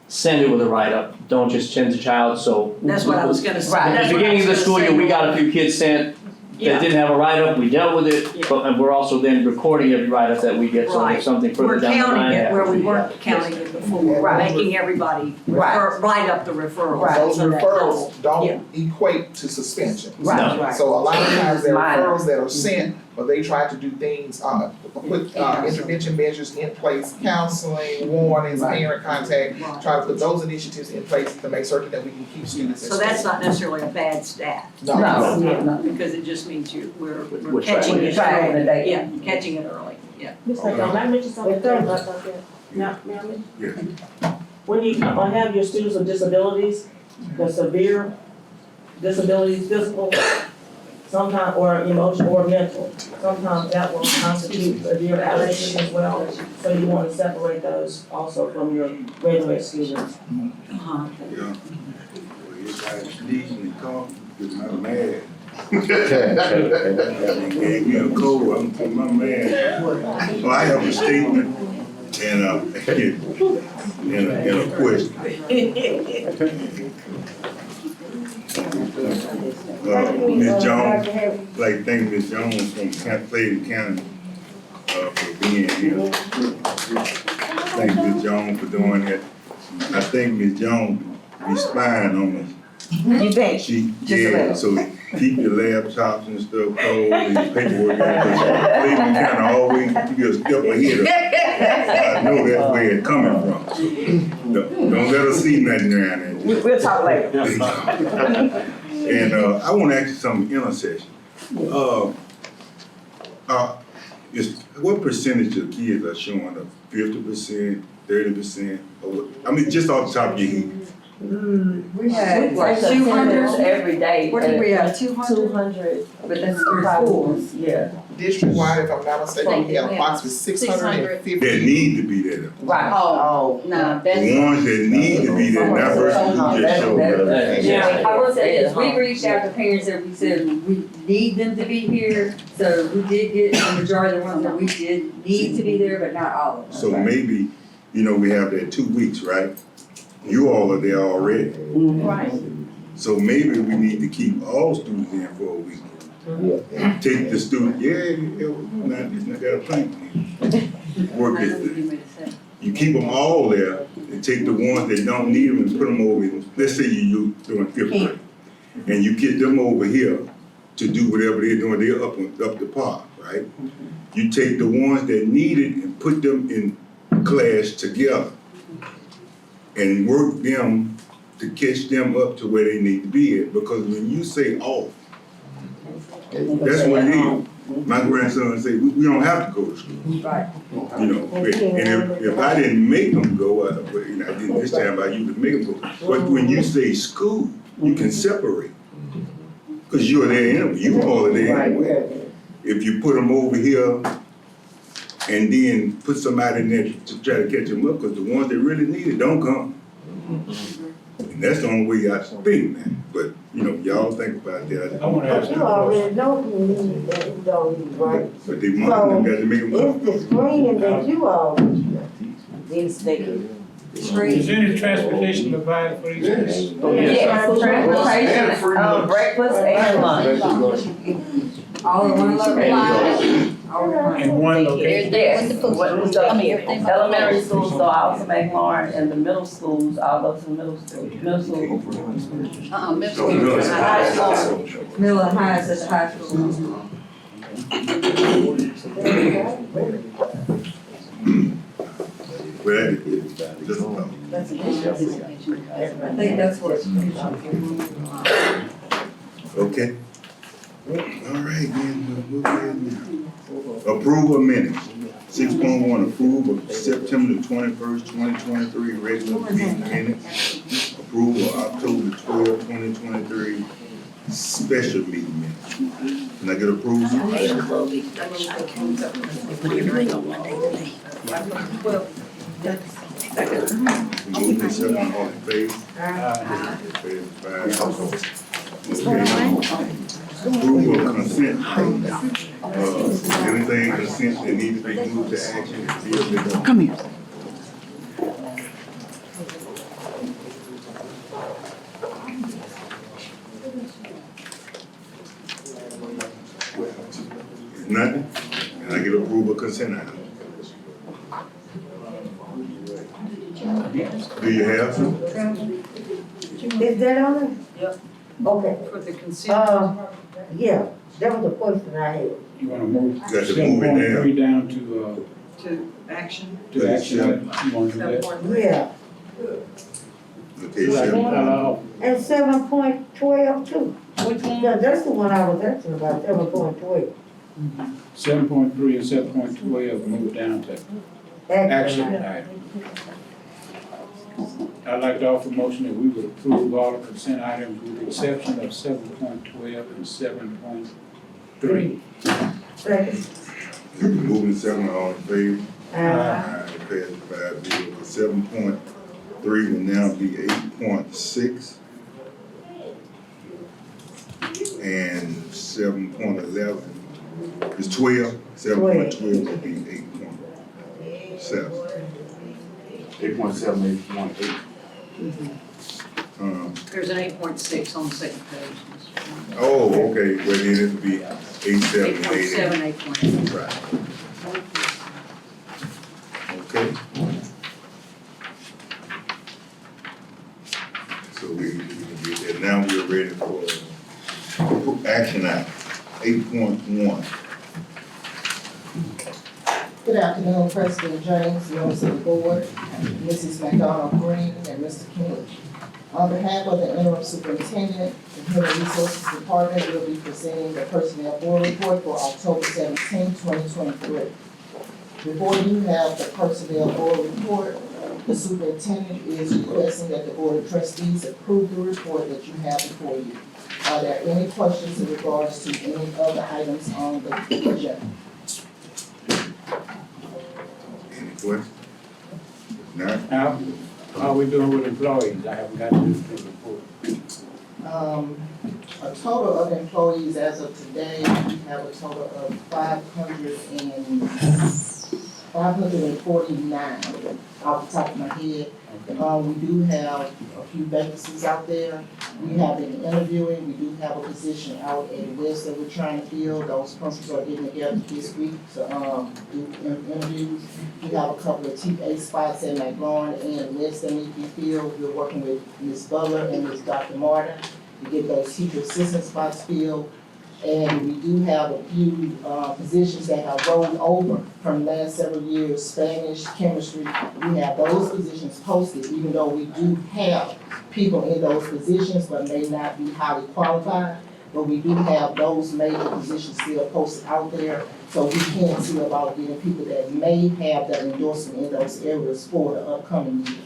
Speaker 13: send it with a write-up, don't just send the child, so.
Speaker 4: That's what I was gonna say.
Speaker 12: Right.
Speaker 13: At the beginning of the school year, we got a few kids sent that didn't have a write-up, we dealt with it, but, and we're also then recording every write-up that we get, so
Speaker 4: Right.
Speaker 13: if something further down the line
Speaker 4: We're counting it
Speaker 13: happens,
Speaker 4: where we
Speaker 13: we
Speaker 4: weren't
Speaker 13: got-
Speaker 4: counting it before,
Speaker 12: Right.
Speaker 4: making everybody
Speaker 12: Right.
Speaker 4: write up the referrals.
Speaker 12: Right.
Speaker 8: Those
Speaker 4: So that
Speaker 8: referrals
Speaker 4: double.
Speaker 8: don't equate to suspension.
Speaker 12: right,
Speaker 13: No.
Speaker 12: right.
Speaker 8: So a lot of times there are
Speaker 12: Minor.
Speaker 8: referrals that are sent, but they try to do things, put intervention measures in place, counseling, warnings, parent contact,
Speaker 4: Right.
Speaker 8: try to put those initiatives in place to make certain that we can keep students in
Speaker 4: So
Speaker 8: school.
Speaker 4: that's not necessarily a bad stat,
Speaker 12: No, yeah, no.
Speaker 4: because it just means we're
Speaker 13: We're
Speaker 4: catching it
Speaker 12: tracking the
Speaker 4: early.
Speaker 12: data.
Speaker 4: Yeah, catching it early, yeah.
Speaker 7: Ms. McDonald, may I mention something about that? Now,
Speaker 1: Yeah.
Speaker 7: when you have your students with disabilities, the severe disabilities, physical, sometimes, or emotional or mental, sometimes that will constitute severe violation as well. So you want to separate those also from your regular students.
Speaker 4: Uh-huh.
Speaker 1: Yeah. Well, everybody sneezing and coughing, because I'm mad. They gave me a cold, I'm mad. Well, I have a statement and a question. Ms. Jones, like thank Ms. Jones from Clayton County for being here. Thank Ms. Jones for doing that. I think Ms. Jones be spying on us.
Speaker 12: You bet.
Speaker 1: Yeah, so keep your laptops and stuff cold and your paperwork. Clayton County always, you just step ahead of us. I know that's where it's coming from. So don't let us see nothing around there.
Speaker 12: We'll talk later.
Speaker 1: And I want to ask you something, intersection. What percentage of kids are showing up? 50%, 30%? I mean, just off the top of your head.
Speaker 12: We had
Speaker 4: Like
Speaker 12: like
Speaker 4: 200
Speaker 12: every day.
Speaker 4: What did we have, 200?
Speaker 12: 200, but that's for schools, yeah.
Speaker 8: District-wide, if I'm not mistaken, we have approximately 650.
Speaker 1: That need to be there.
Speaker 12: Right.
Speaker 2: Oh, no,
Speaker 1: The ones that need to be there, not versus who just showed up.
Speaker 12: Yeah.
Speaker 2: I will say this, we reached out to parents and we said we need them to be here, so we did get the majority of the ones that we did need to be there, but not all of them.
Speaker 1: So maybe, we have that 2 weeks, right? You all are there already.
Speaker 12: Right.
Speaker 1: So maybe we need to keep all students in for a week. Take the student, it's not got a plan. Work
Speaker 2: I know what
Speaker 1: this,
Speaker 2: you meant to say.
Speaker 1: you keep them all there and take the ones that don't need them and put them over, let's say you doing 5th grade. And you get them over here to do whatever they're doing, they're up the park, right? You take the ones that need it and put them in class together and work them to catch them up to where they need to be at. Because when you say off, that's what it is. My grandson say, we don't have to go to school.
Speaker 2: Right.
Speaker 1: And if I didn't make them go, I didn't this time I used to make them go. But when you say school, you can separate. Because you're there anyway, you all are there anyway. If you put them over here and then put somebody in there to try to catch them up, because the ones that really need it don't come. And that's the only way I think, man. But, y'all think about that.
Speaker 3: I wanna ask
Speaker 14: You already know who needs that, who don't need, right?
Speaker 1: But they mom got to make them
Speaker 14: It's
Speaker 1: come.
Speaker 14: the screening that you all.
Speaker 2: Then sticky.
Speaker 3: Is any transportation provided for these people?
Speaker 12: Yes, transportation, breakfast and lunch.
Speaker 2: All in one location?
Speaker 3: In one location?
Speaker 12: Yes, elementary schools go out to McLaurin, and the middle schools, I'll go to the middle school,
Speaker 2: Middle
Speaker 12: high school.
Speaker 2: Middle and high is at the high school.
Speaker 1: Well, just about.
Speaker 12: That's an issue.
Speaker 2: I think that's what.
Speaker 1: Okay. All right, then, we'll move ahead now. Approval of minutes. 6.1, approval of September the 21st, 2023 regular meeting minutes. Approval of October 12, 2023 special meeting minutes. Can I get approval? Moving to second, all in favor? Favor, 5. Okay. Approval of consent. Anything consent that needs to be moved to action.
Speaker 11: Come here.
Speaker 1: Nothing? Can I get approval of consent item? Do you have some?
Speaker 14: Is that on it?
Speaker 4: Yep.
Speaker 14: Okay,
Speaker 4: For the consent.
Speaker 14: yeah, that was the question I had.
Speaker 3: You wanna move
Speaker 1: Got to move it
Speaker 3: 7.3 down to,
Speaker 4: To action.
Speaker 3: to action, item? You wanna do that?
Speaker 14: Yeah,
Speaker 1: Okay, sir.
Speaker 14: and 7.12 too. Which one? Yeah, that's the one I was asking about, 7.12.
Speaker 3: 7.3 and 7.12 move down to action item. I'd like to offer a motion that we would approve all the consent items with the exception of 7.12 and 7.3.
Speaker 14: Second.
Speaker 1: Moving 7, all in favor? Aye. Passes 5-0. 7.3 will now be 8.6. And 7.11 is 12. 7.12 will be 8.7.
Speaker 11: 8.7, 8.8.
Speaker 4: There's an 8.6 on the second page. Mr. Chairman.
Speaker 1: Oh, okay, well then it'll be 8.7,
Speaker 4: 8.7, 8.8.
Speaker 1: Right. Okay. So we get that. Now we're ready for action item, 8.1.
Speaker 8: Good afternoon, President James, members of the board, Mrs. McDonald Green, and Mr. King. On behalf of the interim superintendent, the Human Resources Department will be presenting the personnel board report for October 17, 2023. Before you have the personnel board report, the superintendent is requesting that the board of trustees approve the report that you have before you. Are there any questions in regards to any of the items on the agenda?
Speaker 1: Any questions? If not,
Speaker 3: How are we doing with employees? I haven't got to this report.
Speaker 8: A total of employees as of today, we have a total of 549 off the top of my head. We do have a few vacancies out there. We have been interviewing, we do have a position out in West that we're trying to fill. Those principals are getting together this week to do interviews. We have a couple of TA spots in McLaurin and West that need to be filled. We're working with Ms. Butler and Ms. Dr. Martin to get those teacher assistant spots filled. And we do have a few positions that have rolled over from the last several years, Spanish, chemistry. We have those positions posted, even though we do have people in those positions, but may not be highly qualified. But we do have those major positions still posted out there, so we can see about getting people that may have that endorsement in those areas for the upcoming year.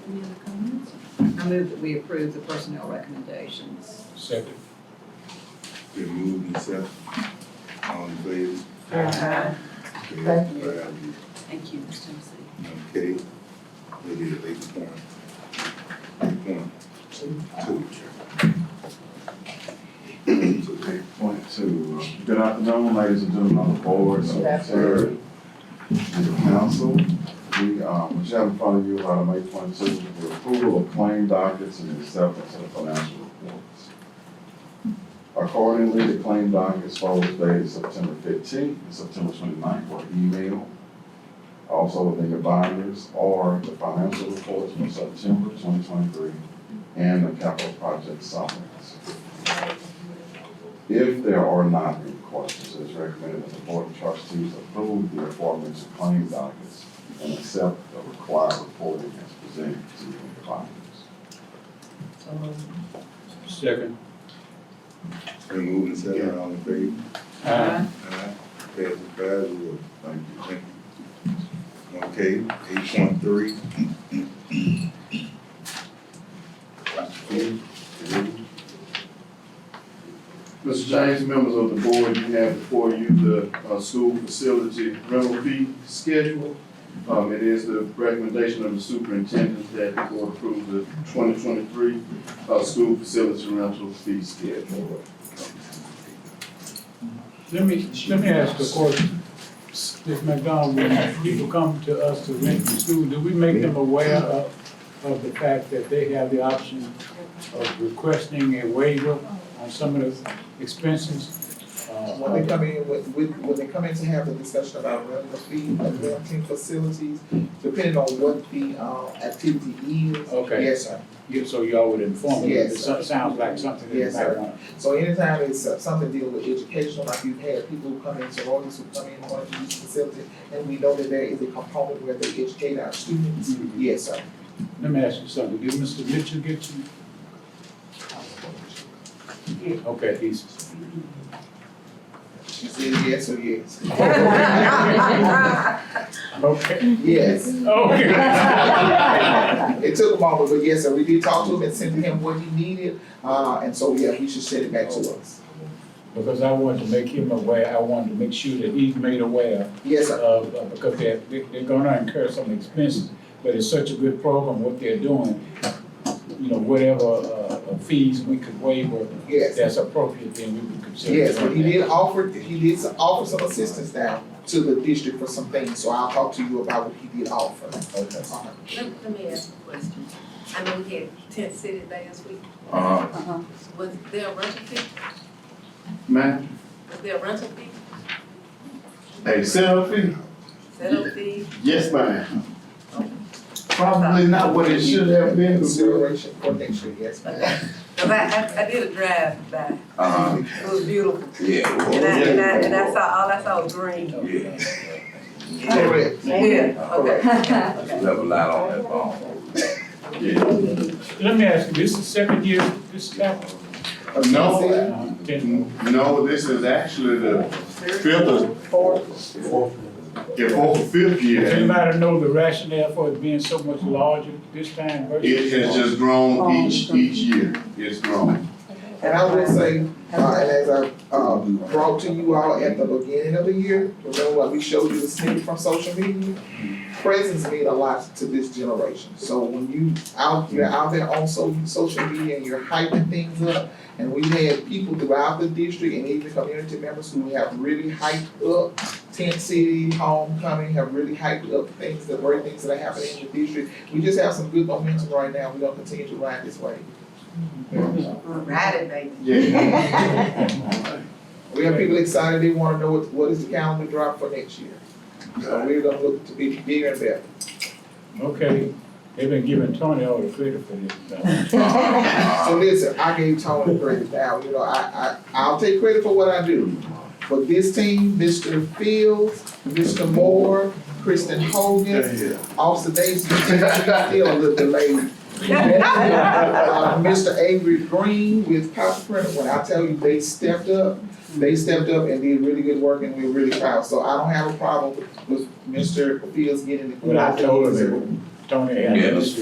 Speaker 4: Any other comments? I move that we approve the personnel recommendations.
Speaker 3: Second.
Speaker 1: been moved and seconded. All in favor?
Speaker 8: Thank you.
Speaker 4: Thank you, Ms. Tennessee.
Speaker 1: Okay, it is 8.2.
Speaker 11: Point two. Good afternoon, ladies and gentlemen of the board, of the council. what you have in front of you, item 8.2, the approval of claim dockets and acceptance of financial reports. Accordingly, the claim dockets follows dated September 15th and September 29th were emailed. Also within your binders are the financial reports from September 2023 and the capital project summaries. If there are not any questions, it's recommended that the Board of Trustees approve the aforementioned claim dockets and accept the required reporting as presented to you in the binders.
Speaker 3: Second.
Speaker 1: Been moving, second, all in favor?
Speaker 3: Aye.
Speaker 1: Passes 5-0.
Speaker 11: Thank you.
Speaker 1: Thank you. Okay, 8.3.
Speaker 15: Mr. James, members of the board, you have before you the school facility rental fee schedule. It is the recommendation of the superintendent that the board approve the 2023 school facility rental fee schedule.
Speaker 3: Let me ask a question. Ms. McDonald, when people come to us to rent the school, do we make them aware of the fact that they have the option of requesting a waiver on some of the expenses?
Speaker 8: When they come in, when they come in to have the discussion about renting the fee and renting facilities, depending on what the, activity is.
Speaker 3: Okay.
Speaker 8: Yes, sir.
Speaker 3: So y'all would inform them?
Speaker 8: Yes,
Speaker 3: It
Speaker 8: sir.
Speaker 3: sounds like something that you
Speaker 8: Yes,
Speaker 3: might
Speaker 8: sir.
Speaker 3: want.
Speaker 8: So anytime it's something dealing with educational, like you've had people who come in, sororities who come in, wanting to use the facility, and we know that there is a component where they educate our students, yes, sir.
Speaker 3: Let me ask you something. Did Mr. Mitchell get you? Okay, he's.
Speaker 8: She said yes or yes.
Speaker 3: Okay.
Speaker 8: Yes.
Speaker 3: Okay.
Speaker 8: It took a moment, but yes, sir, we did talk to him and sent to him what he needed, and so, yeah, he should send it back to us.
Speaker 3: Because I wanted to make him aware, I wanted to make sure that he's made aware
Speaker 8: Yes, sir.
Speaker 3: of, because they're gonna incur some expenses, but it's such a good program, what they're doing. You know, whatever, fees we could waive,
Speaker 8: Yes.
Speaker 3: that's appropriate, then we would consider.
Speaker 8: Yes, but he
Speaker 3: doing
Speaker 8: did offer some assistance now to the district for some things, so I'll talk to you about what he did offer.
Speaker 3: Okay.
Speaker 16: Let me ask a question. I know we had Tent City last week.
Speaker 15: Uh-huh.
Speaker 16: Was there a rental fee?
Speaker 15: Ma'am,
Speaker 16: Was there a rental fee?
Speaker 15: a setup fee?
Speaker 16: Setup fee?
Speaker 15: Yes, ma'am. Probably not what it should have been.
Speaker 8: Consideration for next year, yes, ma'am.
Speaker 16: Cause I did a drive by.
Speaker 15: Uh-huh.
Speaker 16: It was beautiful.
Speaker 15: Yeah.
Speaker 16: And I saw, all I saw was green.
Speaker 8: Correct.
Speaker 16: Yeah, okay.
Speaker 15: Level out on that ball. Yeah.
Speaker 3: Let me ask you, this is the second year, this is happening?
Speaker 15: No,
Speaker 3: No.
Speaker 15: this is actually the fifth or fifth
Speaker 3: Does
Speaker 15: year.
Speaker 3: anybody know the rationale for it being so much larger this time versus?
Speaker 15: It has just grown each year. It's grown.
Speaker 8: And I will say, and as I, brought to you all at the beginning of the year, remember when we showed you the snippet from social media? Presence mean a lot to this generation. So when you're out there on social media and you're hyping things up, and we had people throughout the district and even community members who have really hyped up Tent City, Homecoming, have really hyped up things, the great things that are happening in the district. We just have some good momentum right now. We're gonna continue to ride this way.
Speaker 16: Ride it, baby.
Speaker 15: Yeah.
Speaker 8: We have people excited, they wanna know what is the calendar drop for next year. So we're gonna look to be bigger and better.
Speaker 3: Okay, they've been giving Tony all the credit for this.
Speaker 8: So listen, I gave Tony credit now, I'll take credit for what I do. But this team, Mr. Fields, Mr. Moore, Kristen Hogan, Officer Davis, still a little delayed. Mr. Avery Green with Papa Printer, when I tell you they stepped up and did really good work, and we're really proud. So I don't have a problem with Mr. Fields getting the.
Speaker 3: But I told him that Tony had.
Speaker 15: Yeah, it's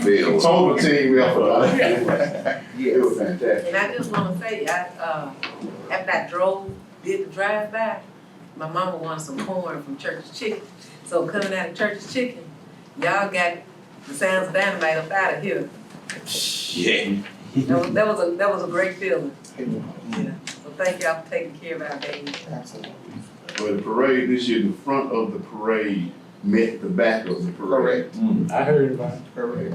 Speaker 15: Field. Total team effort. It was fantastic.
Speaker 16: And I just wanna say, after I did the drive by, my mama wanted some corn from Church's Chicken. So coming out of Church's Chicken, y'all got the sounds of dynamite up out of here.
Speaker 15: Yeah.
Speaker 16: That was a great feeling. Yeah. So thank y'all for taking care of our baby.
Speaker 8: Absolutely.
Speaker 15: But the parade this year, the front of the parade met the back of the parade.
Speaker 8: Correct,
Speaker 3: I heard about it.
Speaker 8: correct.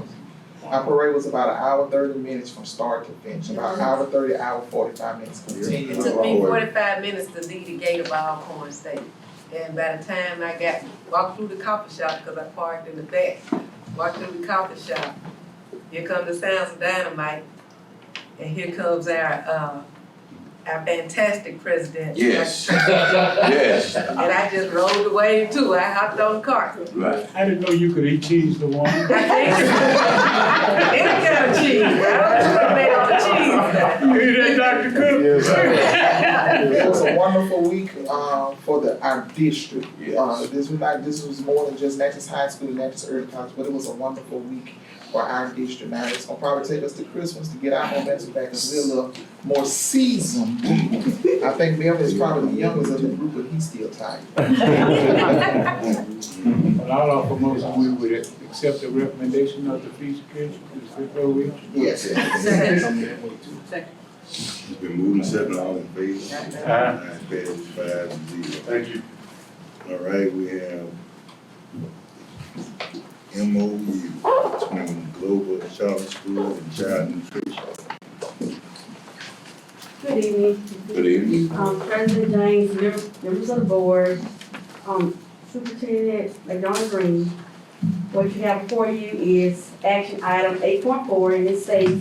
Speaker 8: Our parade was about an hour, 30 minutes from start to finish, about hour 30, hour 45 minutes
Speaker 16: It
Speaker 8: continuous.
Speaker 16: took me 45 minutes to leave the gate of Alcorn State. And by the time I walked through the coffee shop, because I parked in the back, walked through the coffee shop, here come the sounds of dynamite, and here comes our fantastic president.
Speaker 17: Yes. Yes.
Speaker 16: And I just rolled away too, I hopped on the cart.
Speaker 17: Right.
Speaker 3: I didn't know you could eat cheese the one.
Speaker 16: I think, any kind of cheese, I don't know what made on the cheese.
Speaker 3: Hey, that Dr. Cook.
Speaker 8: It was a wonderful week for our district. This was more than just Natchez High School and Natchez Early College, but it was a wonderful week for our district. Now, it's gonna probably take us to Christmas to get our momentum back, because we're a little more seasoned. I think Melvin is probably the youngest of the group, but he's still tired.
Speaker 3: Well, I'll offer motion, we would accept the recommendation of the fee schedule. Is that where we are?
Speaker 8: Yes.
Speaker 1: It's been moving seven, all in favor? Aye. Passes 5-0.
Speaker 15: Thank you.
Speaker 1: All right, we have MOU between Global Charter School and Child Nutrition.
Speaker 18: Good evening.
Speaker 17: Good evening.
Speaker 18: President James, members of the board, Superintendent McDonald Green. What you have before you is action item 8.4, and it states,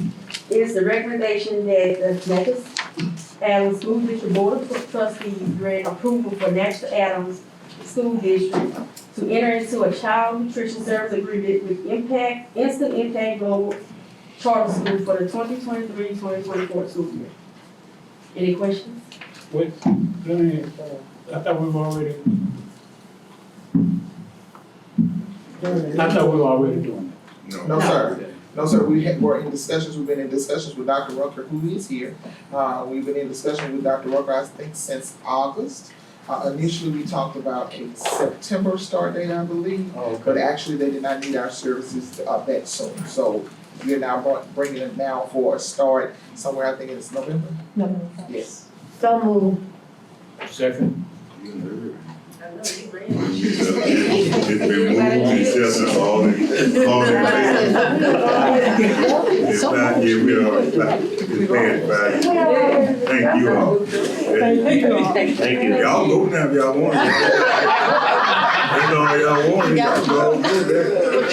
Speaker 18: it is the recommendation that the Natchez-Adams School District Board of Trustees grant approval for Natchez-Adams School District to enter into a child nutrition service agreement with Instant Impact Global Charter School for the 2023-2024 school year. Any questions?
Speaker 3: Wait, let me, I thought we were already. I thought we were already doing that.
Speaker 8: No, sir. No, sir, we're in discussions, we've been in discussions with Dr. Rucker, who is here. We've been in discussion with Dr. Rucker, I think, since August. Initially, we talked about a September start date, I believe, but actually, they did not need our services that soon. So we're now bringing it now for a start somewhere, I think it's November?
Speaker 14: No.
Speaker 8: Yes.
Speaker 14: So moved.
Speaker 3: Second.
Speaker 1: It's been moved and seconded, all in favor? It's not, yeah, we are, it's passed 5-0. Thank you all.
Speaker 3: Thank you.
Speaker 1: Y'all go now if y'all want. That's all y'all want, y'all go. That's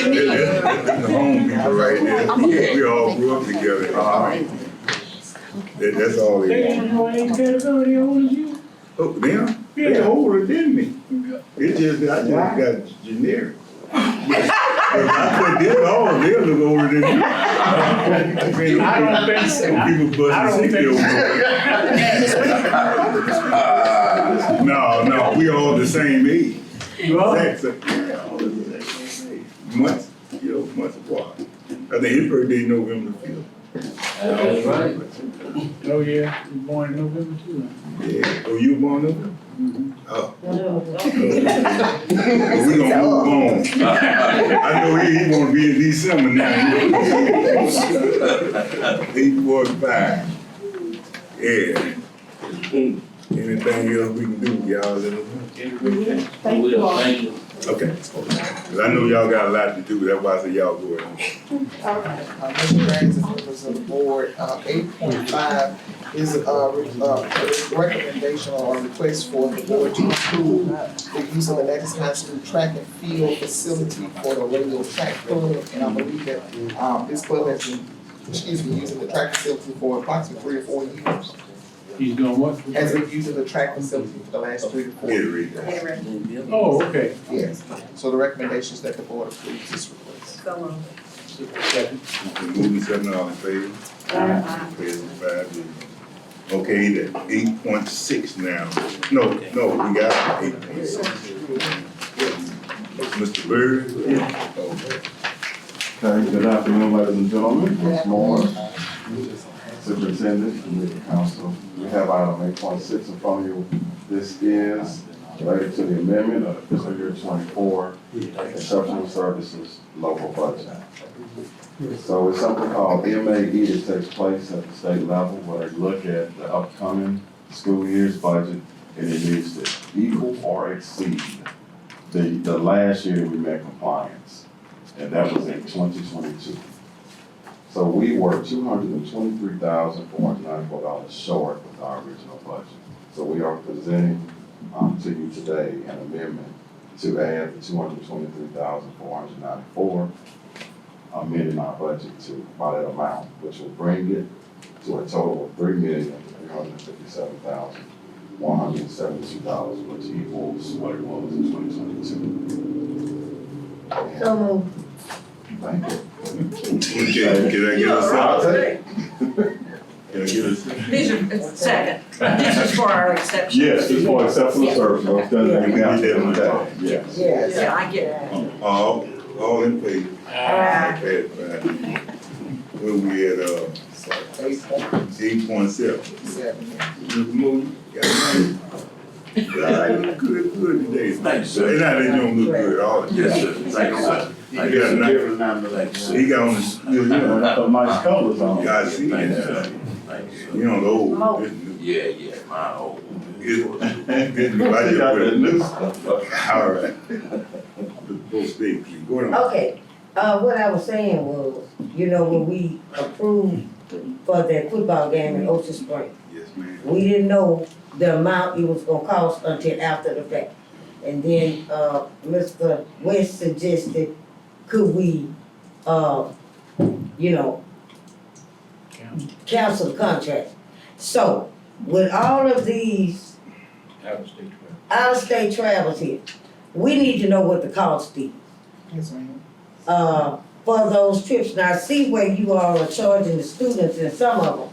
Speaker 1: the home people right there. We all grew up together. That's all
Speaker 3: They
Speaker 1: they
Speaker 3: didn't know any category old as you.
Speaker 1: Oh, them? They older than me. It's just, I just got generic. I put this on, they'll look older than me.
Speaker 3: I don't think so.
Speaker 1: People busting 60 over. No, we all the same age.
Speaker 3: You are?
Speaker 1: Yeah, all the same age. Months apart. I think his birthday November 5th.
Speaker 13: That's right.
Speaker 3: Oh, yeah, you born in November too.
Speaker 1: Yeah, oh, you were born November? Oh.
Speaker 14: No.
Speaker 1: We gonna move on. I know he wanna be in December now. 8:45. Yeah. Anything else we can do, y'all, let us know.
Speaker 14: Thank you all.
Speaker 13: Thank you.
Speaker 1: Okay. 'Cause I know y'all got a lot to do, that's why I said y'all go ahead.
Speaker 14: All right.
Speaker 8: Mr. James and members of the board, 8.5 is a recommendation or a request for the board to approve the use of the Natchez High School track and field facility for the radio track club. And I believe that this club has been, using the track facility for approximately 3 or 4 years.
Speaker 3: He's doing what?
Speaker 8: Has been using the track facility for the last 3 to 4 years.
Speaker 3: Oh, okay.
Speaker 8: Yes, so the recommendation is that the board approves this request.
Speaker 16: Come on.
Speaker 3: Second.
Speaker 1: Moving seven, all in favor? Passes 5-0. Okay, that 8.6 now. No, we got 8.6. Mr. Bird?
Speaker 11: Okay, good afternoon, ladies and gentlemen. Once more, Superintendent and the council. We have item 8.6 in front of you. This is related to the amendment of the fiscal year 24 exceptional services local budget. So it's something called MAE that takes place at the state level where they look at the upcoming school year's budget and it needs to equal or exceed the last year we met compliance, and that was in 2022. So we were $223,494 short with our original budget. So we are presenting to you today an amendment to add the $223,494, amending our budget to by that amount, which will bring it to a total of $3,357,172, which equals what it was in 2022.
Speaker 14: So moved.
Speaker 11: Thank you.
Speaker 1: Can I get a
Speaker 11: I'll
Speaker 1: second?
Speaker 11: take.
Speaker 1: Can I get a second?
Speaker 4: These are, second, this is for our exception.
Speaker 11: Yes, it's for exceptional service, I was telling you, we got that on that, yes.
Speaker 14: Yes.
Speaker 4: Yeah, I get it.
Speaker 1: All in favor?
Speaker 7: Aye.
Speaker 1: Passed 5-0. Where we at, 8.7. Mr. Moody, got it? Good today.
Speaker 17: Thanks, sir.
Speaker 1: They not, they don't look good, all of them.
Speaker 17: Yes, sir. Thank you, sir.
Speaker 1: He got a nice, he got on the, you know,
Speaker 11: Nice colors on.
Speaker 1: God, see,
Speaker 17: Thank you,
Speaker 1: it.
Speaker 17: sir. Thank you, sir.
Speaker 1: You know, the old, this
Speaker 17: Yeah, my old.
Speaker 1: new, this new, I just put it new. All right. Both states, please, go on.
Speaker 14: Okay, what I was saying was, you know, when we approved for that football game in Ocean Spring,
Speaker 1: Yes, ma'am.
Speaker 14: we didn't know the amount it was gonna cost until after the fact. And then, Mr. West suggested, could we, you know, cancel the contract? So, with all of these out-of-state travels here, we need to know what the cost is.
Speaker 8: Yes, ma'am.
Speaker 14: For those trips. Now, I see where you all are charging the students in some of them,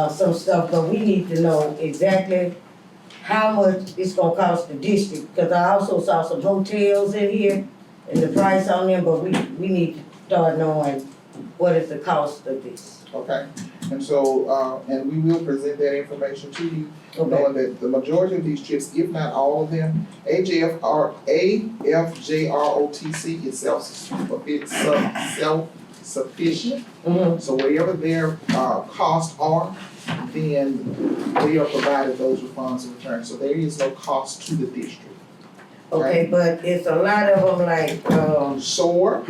Speaker 14: some stuff, but we need to know exactly how much it's gonna cost the district, because I also saw some hotels in here and the price on them, but we need to start knowing what is the cost of this.
Speaker 8: Okay, and so, and we will present that information to you,
Speaker 14: Okay.
Speaker 8: knowing that the majority of these trips, if not all of them, AFJROTC is self-sufficient.
Speaker 14: Mhm.
Speaker 8: So whatever their, costs are, then they are provided those with funds in return, so there is no cost to the district.
Speaker 14: Okay, but it's a lot of them like,
Speaker 8: SOAR,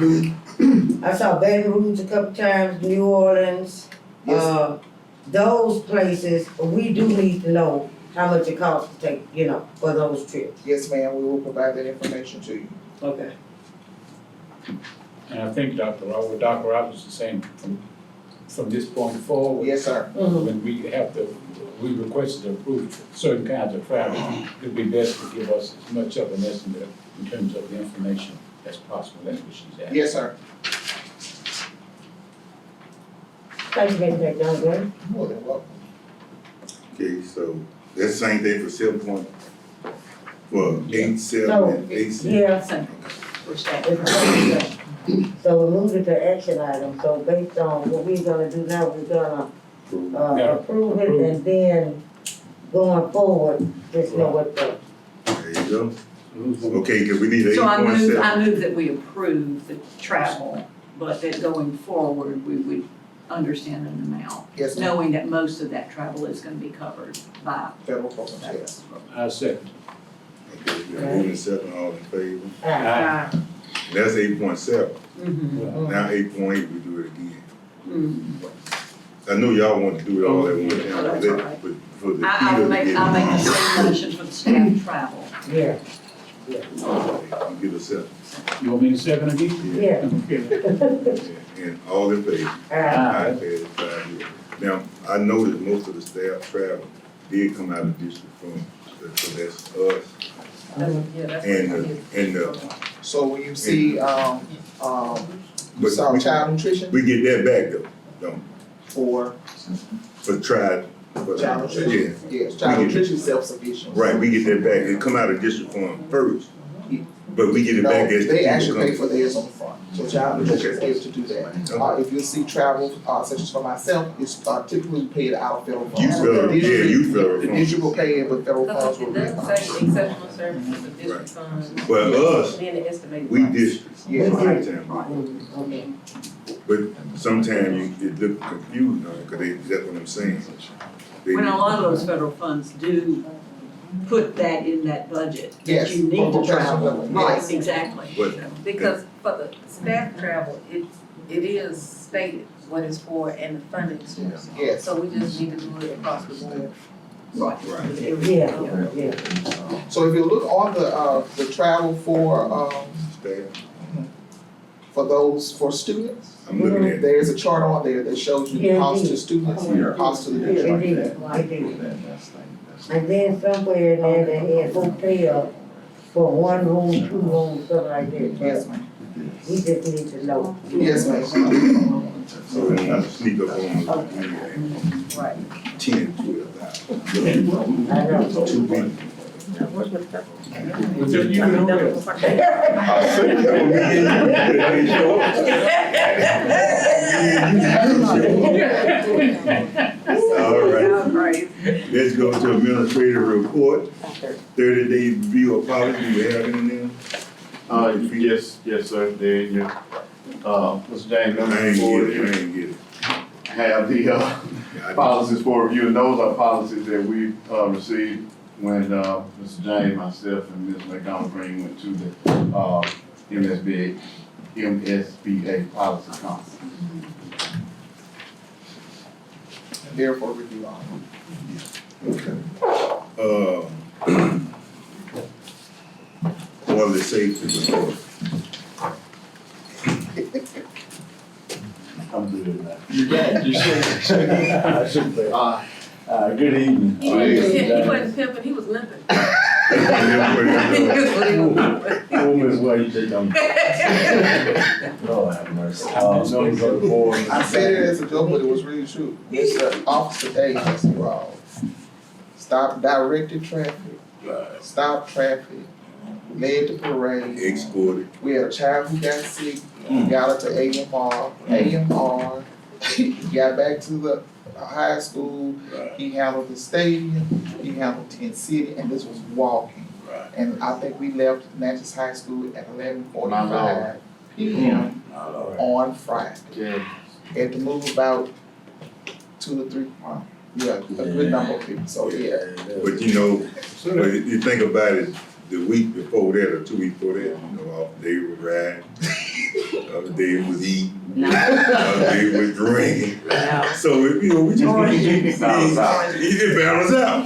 Speaker 14: I saw Baton Rouge a couple times, New Orleans.
Speaker 8: Yes.
Speaker 14: Those places, we do need to know how much it costs to take, you know, for those trips.
Speaker 8: yes, ma'am, we will provide that information to you.
Speaker 14: Okay.
Speaker 3: And I think Dr. Roberts is saying from this point forward,
Speaker 8: Yes, sir.
Speaker 3: when we requested to approve certain kinds of travel, it'd be best to give us as much of an estimate in terms of the information as possible. That's what she's asking.
Speaker 8: Yes, sir.
Speaker 14: Thank you, Mr. McDonald.
Speaker 8: More than welcome.
Speaker 1: Okay, so that's the same thing for 7 for 8, 7,
Speaker 14: So,
Speaker 1: and 8, 6.
Speaker 14: yeah,
Speaker 4: Same, which that,
Speaker 14: so we moved it to action item, so based on what we're gonna do now, we're gonna, approve it and then going forward, just know what the.
Speaker 1: There you go. Okay, cause we need 8.7.
Speaker 4: so I move that we approve the travel, but that going forward, we would understand an amount.
Speaker 8: Yes, ma'am.
Speaker 4: Knowing that most of that travel is gonna be covered by.
Speaker 8: Federal programs, yes.
Speaker 3: I second.
Speaker 1: Okay, we got moving second, all in favor.
Speaker 3: Aye.
Speaker 1: That's 8.7.
Speaker 4: Mm-hmm.
Speaker 1: Now 8.8, we do it again.
Speaker 4: Mm-hmm.
Speaker 1: I know y'all want to do it all at one time,
Speaker 4: Oh, that's all right.
Speaker 1: but for the
Speaker 4: I'll
Speaker 1: heat of
Speaker 4: make the same motion for the staff travel.
Speaker 14: Yeah.
Speaker 1: You get a second.
Speaker 3: You want me to second again?
Speaker 14: Yeah.
Speaker 3: Okay.
Speaker 1: And all in favor.
Speaker 14: Aye.
Speaker 1: Aye, passed 5-0. Now, I know that most of the staff travel did come out of district funds, so that's us.
Speaker 16: Yeah, that's.
Speaker 1: And
Speaker 8: So when you see, you
Speaker 1: but
Speaker 8: saw
Speaker 1: we-
Speaker 8: child nutrition
Speaker 1: we get that back though, don't
Speaker 8: for
Speaker 1: for tried.
Speaker 8: child nutrition, yes, child
Speaker 1: We get-
Speaker 8: nutrition self-sufficient.
Speaker 1: Right, we get that back. It come out of district fund first, but we get it
Speaker 8: No,
Speaker 1: back as the
Speaker 8: they
Speaker 1: people
Speaker 8: actually pay
Speaker 1: come.
Speaker 8: for theirs on the front, so child nutrition is able to do that. If you see travel, such as for myself, it's typically paid out of federal funds.
Speaker 1: You
Speaker 8: So
Speaker 1: federal,
Speaker 8: the district-
Speaker 1: you federal
Speaker 8: The
Speaker 1: funds.
Speaker 8: district will pay it, but federal funds
Speaker 16: Because
Speaker 8: will
Speaker 16: it doesn't
Speaker 8: reimburse.
Speaker 16: say exceptional services of district funds.
Speaker 1: But us,
Speaker 16: Then the estimated
Speaker 1: we
Speaker 16: price.
Speaker 1: districts,
Speaker 8: Yes.
Speaker 1: sometimes.
Speaker 14: Okay.
Speaker 1: But sometimes it look confused, cause that's what I'm saying. They-
Speaker 4: When a lot of those federal funds do put that in that budget,
Speaker 8: Yes,
Speaker 4: that you need
Speaker 8: for
Speaker 4: to
Speaker 8: professional
Speaker 4: travel.
Speaker 8: development,
Speaker 4: Right,
Speaker 8: yes.
Speaker 4: exactly.
Speaker 1: But
Speaker 16: Because for the staff travel, it is stated what it's for and the funding source.
Speaker 8: Yes.
Speaker 16: So we just need to do it across the board.
Speaker 4: Right.
Speaker 14: Yeah.
Speaker 8: So if you look on the travel for,
Speaker 1: staff,
Speaker 8: for students,
Speaker 1: I'm looking at it.
Speaker 8: there's a chart on there that shows you the cost to students and the cost to the district.
Speaker 14: And then somewhere in there, they had hotel for 1 room, 2 rooms, something like that.
Speaker 8: Yes, ma'am.
Speaker 14: We just need to know.
Speaker 8: Yes, ma'am.
Speaker 1: So we want to sneak up on us.
Speaker 16: Right.
Speaker 1: 10, 12
Speaker 14: I know.
Speaker 1: hours. 2 weeks.
Speaker 3: Just you know that.
Speaker 1: I said, you know, me and you. All right. Let's go to administrative report. 30-day review of policy. We have any there?
Speaker 15: Yes, sir, there you go. Mr. James,
Speaker 1: I
Speaker 15: members
Speaker 1: ain't
Speaker 15: of the board,
Speaker 1: get it. I ain't get it.
Speaker 15: have the policies for review, and those are policies that we received when Mr. James, myself, and Ms. McDonald Green went to the MSBA Policy Council.
Speaker 8: Therefore, review all.
Speaker 1: Quality safety report.
Speaker 11: I'm good at that.
Speaker 17: You got, you should. I should say. Good evening.
Speaker 16: He wasn't pimping, he was limping.
Speaker 17: Full Miss Way, you take on. Lord have mercy. Members of the board.
Speaker 8: I said it as a joke, but it was really true. Mr. Officer Davis, you all. Stop directed traffic, stop traffic, led the parade.
Speaker 1: Escorted.
Speaker 8: We had a child who got sick, we got her to AMR, he got back to the high school, he handled the stadium, he handled Tent City, and this was walking. And I think we left Natchez High School at 11:45 p.m. on Friday. Had to move about 2 or 3 miles. Yeah, a good number of people, so yeah.
Speaker 1: But you know, when you think about it, the week before that or 2 weeks before that, you know, off day was riding, other day was eating, other day was drinking. So, you know, we just balance out.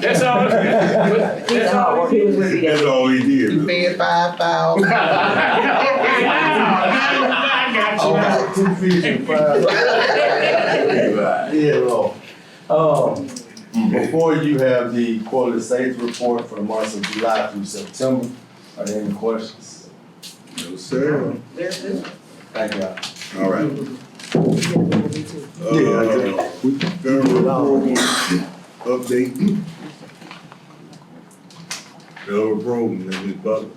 Speaker 3: That's all. That's all.
Speaker 1: That's all he did.
Speaker 8: He fed 5,000.
Speaker 3: I got you.
Speaker 17: 2 feet and 5. Yeah, Lord. Before you have the quality safety report for the months of July through September, are there any questions?
Speaker 1: No, sir.
Speaker 17: Thank you.
Speaker 1: All right. Federal program update. Federal program, Ms. Butler.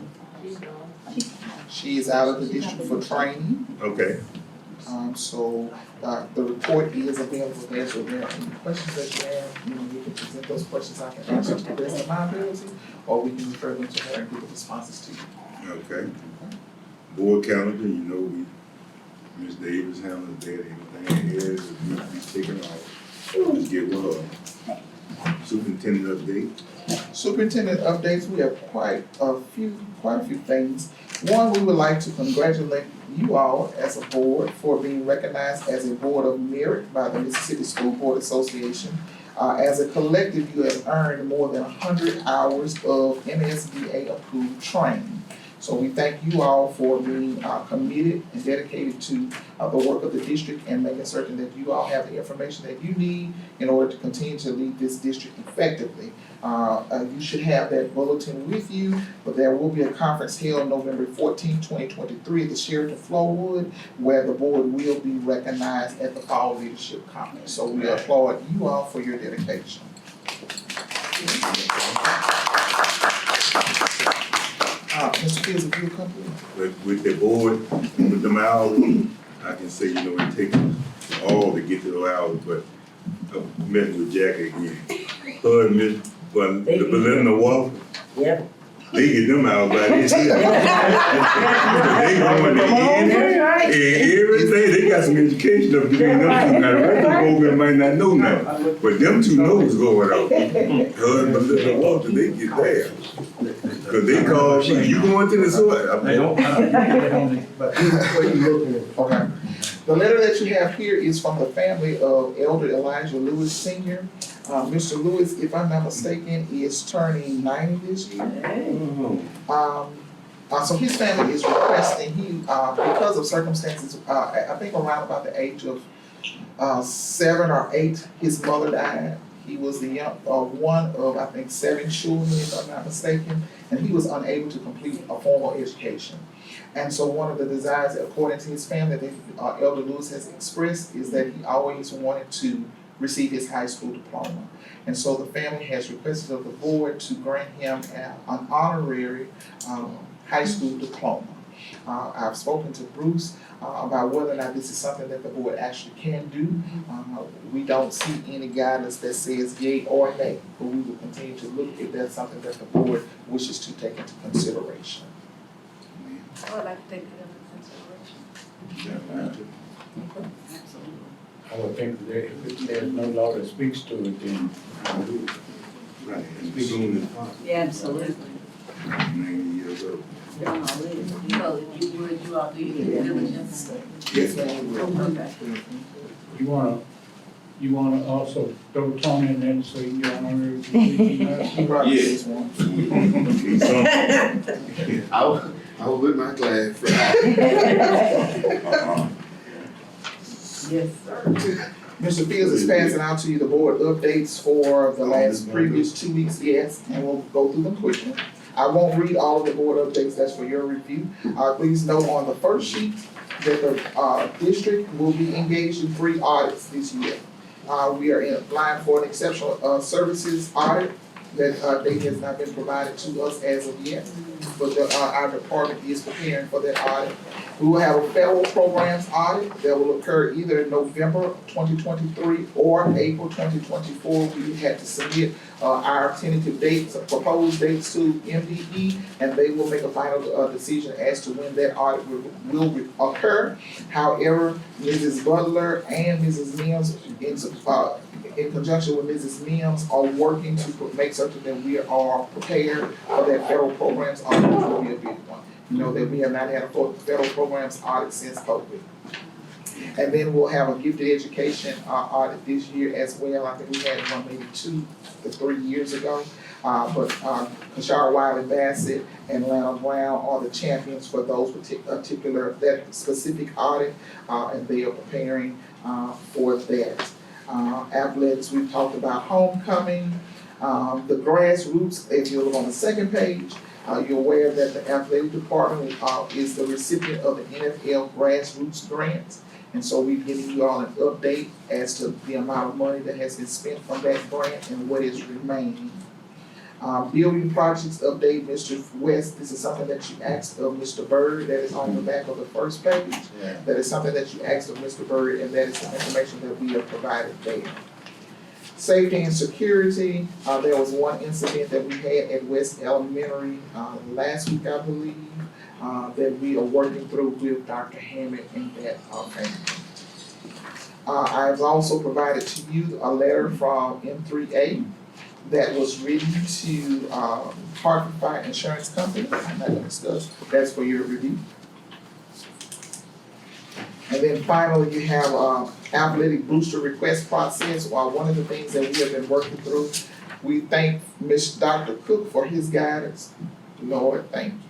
Speaker 8: She is out of the district for training.
Speaker 1: Okay.
Speaker 8: So the report is available there, so there are any questions that you have, you know, you can present those questions, I can answer to the best of my ability, or we can refer them to her and give the responses to you.
Speaker 1: Okay. Board calendar, you know, Ms. Davis handles that, anything else, we taking off. Just get with her. Superintendent update.
Speaker 8: Superintendent updates, we have quite a few things. One, we would like to congratulate you all as a board for being recognized as a board of merit by the Mississippi School Board Association. As a collective, you have earned more than 100 hours of MSBA approved training. So we thank you all for being committed and dedicated to the work of the district and making certain that you all have the information that you need in order to continue to lead this district effectively. You should have that bulletin with you, but there will be a conference held November 14, 2023 at the Sheraton Flowood, where the board will be recognized at the Fall Leadership Conference. So we applaud you all for your dedication. Mr. Fields, if you'll come through.
Speaker 1: With the board, with them hours, I can say, you know, it takes all to get to those hours, but I met with Jackie again. Her and Miss Belinda Walker.
Speaker 14: Yep.
Speaker 1: they get them out by this year. They going to end and everything, they got some education up between them two. Now, the rest of the program might not know nothing, but them two know what's going on. After they get there. Cause they call, you going to the soil?
Speaker 8: Okay. The letter that you have here is from the family of Elder Elijah Lewis Sr. Mr. Lewis, if I'm not mistaken, is turning 90 this year. So his family is requesting, because of circumstances, I think around about the age of 7 or 8, his mother died. He was the one of, I think, 7 children, if I'm not mistaken, and he was unable to complete a formal education. And so one of the desires, according to his family, that Elder Lewis has expressed is that he always wanted to receive his high school diploma. And so the family has requested of the board to grant him an honorary high school diploma. I've spoken to Bruce about whether or not this is something that the board actually can do. We don't see any guidance that says yea or nay, but we will continue to look if that's something that the board wishes to take into consideration.
Speaker 16: I would like to take it into consideration.
Speaker 3: I would think that if there's no law that speaks to it, then.
Speaker 1: Right, as soon as possible.
Speaker 4: Yeah, absolutely.
Speaker 1: 90 years old.
Speaker 16: You know, if you would, you all do your due diligence.
Speaker 8: Yes, ma'am.
Speaker 16: Okay.
Speaker 3: You wanna also throw Tony in there so you get honorary?
Speaker 8: He brought this one.
Speaker 15: I was with my class.
Speaker 18: Yes, sir.
Speaker 8: Mr. Fields is passing out to you the board updates for the previous 2 weeks, yes, and we'll go through them quickly. I won't read all of the board updates, that's for your review. Please note on the first sheet that the district will be engaged in 3 audits this year. We are in line for an exceptional services audit. That date has not been provided to us as of yet, but our department is preparing for that audit. We will have a federal programs audit that will occur either in November 2023 or April 2024. We had to submit our tentative dates, proposed dates to MDE, and they will make a final decision as to when that audit will occur. However, Mrs. Butler and Mrs. Mims, in conjunction with Mrs. Mims, are working to make certain that we are prepared for that federal programs audit, which will be a big one. You know that we have not had a federal programs audit since COVID. And then we'll have a gifted education audit this year as well. I think we had one maybe 2 to 3 years ago. But Kashara Wiley Bassett and Lana Brown are the champions for those that specific audit, and they are preparing for that. Athletics, we've talked about homecoming. The grassroots, if you look on the second page, you're aware that the athletic department is the recipient of the NFL grassroots grants. And so we've given you all an update as to the amount of money that has been spent from that grant and what is remaining. Building projects update, Mr. West, this is something that you asked of Mr. Bird, that is on the back of the first page. That is something that you asked of Mr. Bird, and that is the information that we have provided there. Safety and security, there was one incident that we had at West Elementary last week, I believe, that we are working through with Dr. Hammond and that family. I've also provided to you a letter from M3A that was written to Hartford Fire Insurance Company. I'm not going to discuss. That's for your review. And then finally, you have athletic booster request process. One of the things that we have been working through, we thank Dr. Cook for his guidance. Lord, thank you.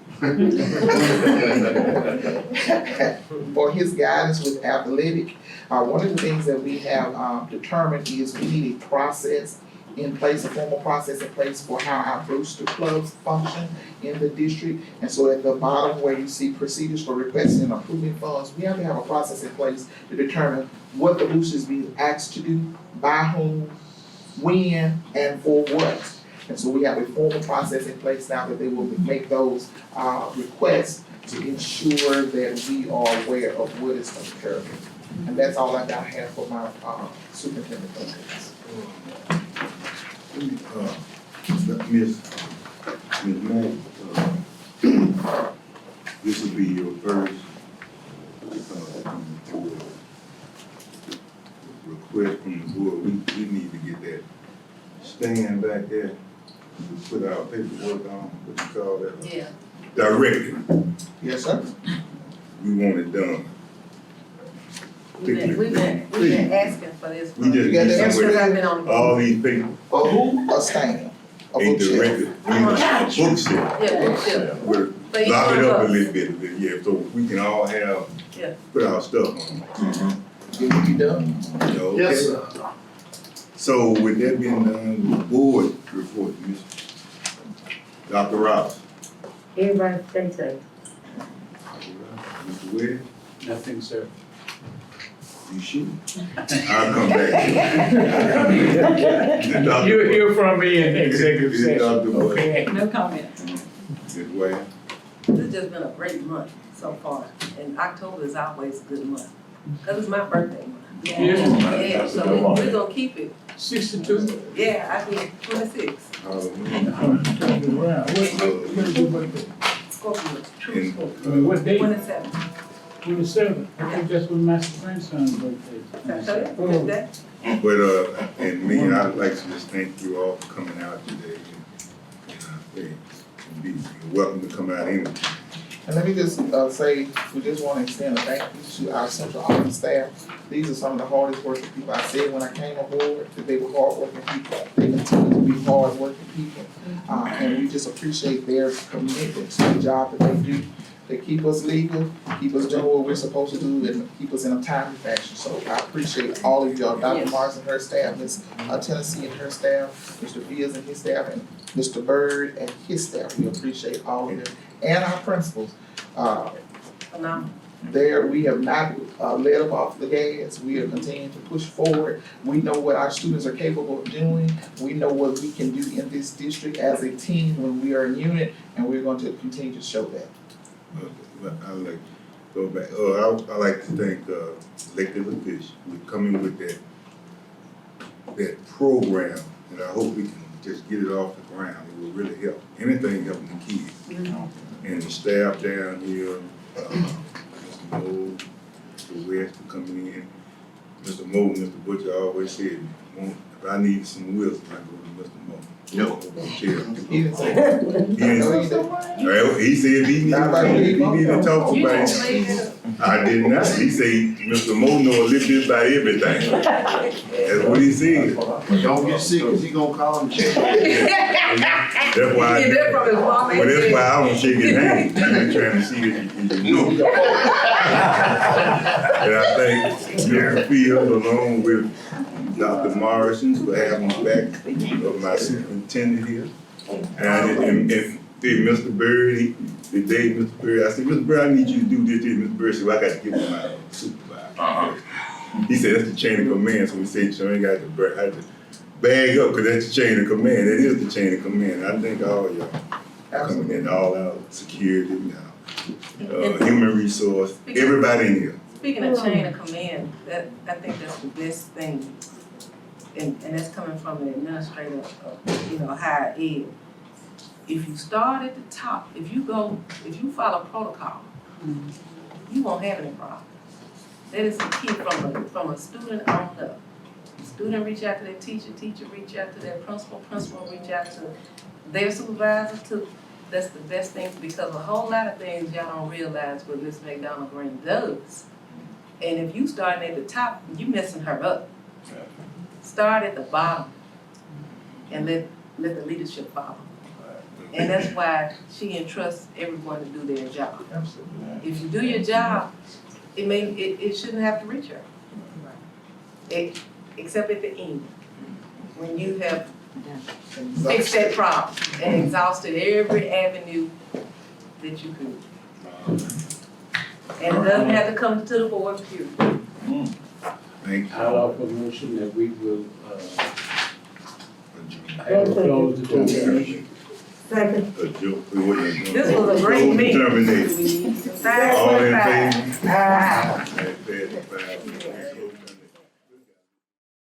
Speaker 8: For his guidance with athletic. One of the things that we have determined is we need a process in place, a formal process in place for how our booster clubs function in the district. And so at the bottom where you see procedures for requesting and approving funds, we have to have a process in place to determine what the boosters being asked to do, by whom, when, and for what. And so we have a formal process in place now that they will make those requests to ensure that we are aware of what is occurring. And that's all I have for my superintendent updates.
Speaker 1: Miss May, This will be your first request from the board. We need to get that stand back there. We put our paperwork on, what you call that?
Speaker 16: Yeah.
Speaker 1: Directly.
Speaker 8: Yes, sir.
Speaker 1: We want it done.
Speaker 16: We've been asking for this.
Speaker 1: We just
Speaker 8: got
Speaker 1: need
Speaker 8: that
Speaker 16: Ever since I've been
Speaker 1: somewhere,
Speaker 16: on the
Speaker 1: all these papers,
Speaker 8: Who? A stand. A
Speaker 1: ain't
Speaker 8: bookshelf.
Speaker 1: directed, bookshelf.
Speaker 16: Yeah, bookshelf.
Speaker 1: But
Speaker 16: But each
Speaker 1: lock
Speaker 16: one
Speaker 1: it
Speaker 16: of
Speaker 1: up a
Speaker 16: us.
Speaker 1: little bit, yeah, so we can all have,
Speaker 16: Yeah.
Speaker 1: put our stuff on.
Speaker 8: It will be done.
Speaker 1: Okay?
Speaker 15: Yes, sir.
Speaker 1: So with that being done, the board report, Dr. Ross.
Speaker 18: Everybody stay safe.
Speaker 1: Mr. Webb,
Speaker 3: Nothing, sir.
Speaker 1: you sure? I'll come back.
Speaker 3: You'll hear from me in executive
Speaker 1: It's
Speaker 3: session,
Speaker 1: Dr. Webb.
Speaker 3: okay?
Speaker 4: No comment.
Speaker 1: Ms. Webb.
Speaker 16: This has just been a great month so far, and October is always a good month, cause it's my birthday month. Yeah, so we're gonna keep it.
Speaker 3: 62?
Speaker 16: Yeah, I did 26. Scorpio, true Scorpio.
Speaker 3: What date?
Speaker 16: 27.
Speaker 3: 27. I think that's when my grandson's birthday.
Speaker 16: So, yeah, good day.
Speaker 1: But, and me, I'd like to just thank you all for coming out today. You're welcome to come out anyway.
Speaker 8: And let me just say, we just want to extend a thank you to our central office staff. These are some of the hardest working people. I said when I came aboard that they were hard working people. They continue to be hard working people. And we just appreciate their commitment to the job that they do. They keep us legal, keep us doing what we're supposed to do, and keep us in a timely fashion. So I appreciate all of y'all, Dr. Mars and her staff, Ms. Tennessee and her staff, Mr. Fields and his staff, and Mr. Bird and his staff. We appreciate all of them. And our principals. There, we have not let them off the gas. We are continuing to push forward. We know what our students are capable of doing. We know what we can do in this district as a team when we are a unit, and we're going to continue to show that.
Speaker 1: I'd like to go back. I'd like to thank elected officials for coming with that program, and I hope we can just get it off the ground. It will really help. Anything helping the kids. And the staff down here, Mr. Moe, Mr. West for coming in. Mr. Moe, Mr. Butcher always said, if I need some wisdom, I go to Mr. Moe.
Speaker 8: No.
Speaker 1: He didn't say
Speaker 8: that.
Speaker 1: He said he needed to talk about I did not. He said Mr. Moe know a little bit about everything. That's what he said.
Speaker 17: Don't get sick, cause he gonna call him check.
Speaker 1: That's why that's why I don't shake his hand. I'm trying to see if you know. And I thank Mr. Fields along with Dr. Morrison for having me back of my superintendent here. And Mr. Bird, the day Mr. Bird, I said, Mr. Bird, I need you to do this. Mr. Bird said, well, I got to give him my supervisor. He said, that's the chain of command. So we said, so I ain't got to, I had to bag up because that's the chain of command. That is the chain of command. I thank all y'all coming in, all our security now, human resource, everybody in here.
Speaker 16: Speaking of chain of command, I think that's the best thing. And that's coming from the administrator of, higher ed. If you start at the top, if you follow protocol, you won't have any problems. That is the key from a student on up. Student reach out to their teacher, teacher reach out to their principal, principal reach out to their supervisor. That's the best thing, because a whole lot of things y'all don't realize what Ms. McDonald Green does. And if you starting at the top, you messing her up. Start at the bottom and let the leadership follow. And that's why she entrusts everyone to do their job.
Speaker 8: Absolutely.
Speaker 16: If you do your job, it shouldn't have to reach her. Except at the end, when you have fixed that problem and exhausted every avenue that you could. And it doesn't have to come to the board, period.
Speaker 1: Thank you.
Speaker 3: I'll offer a motion that we will, close the termination.
Speaker 18: Second.
Speaker 16: This was a great meeting.
Speaker 1: All in favor?
Speaker 18: Ah.
Speaker 1: All in favor?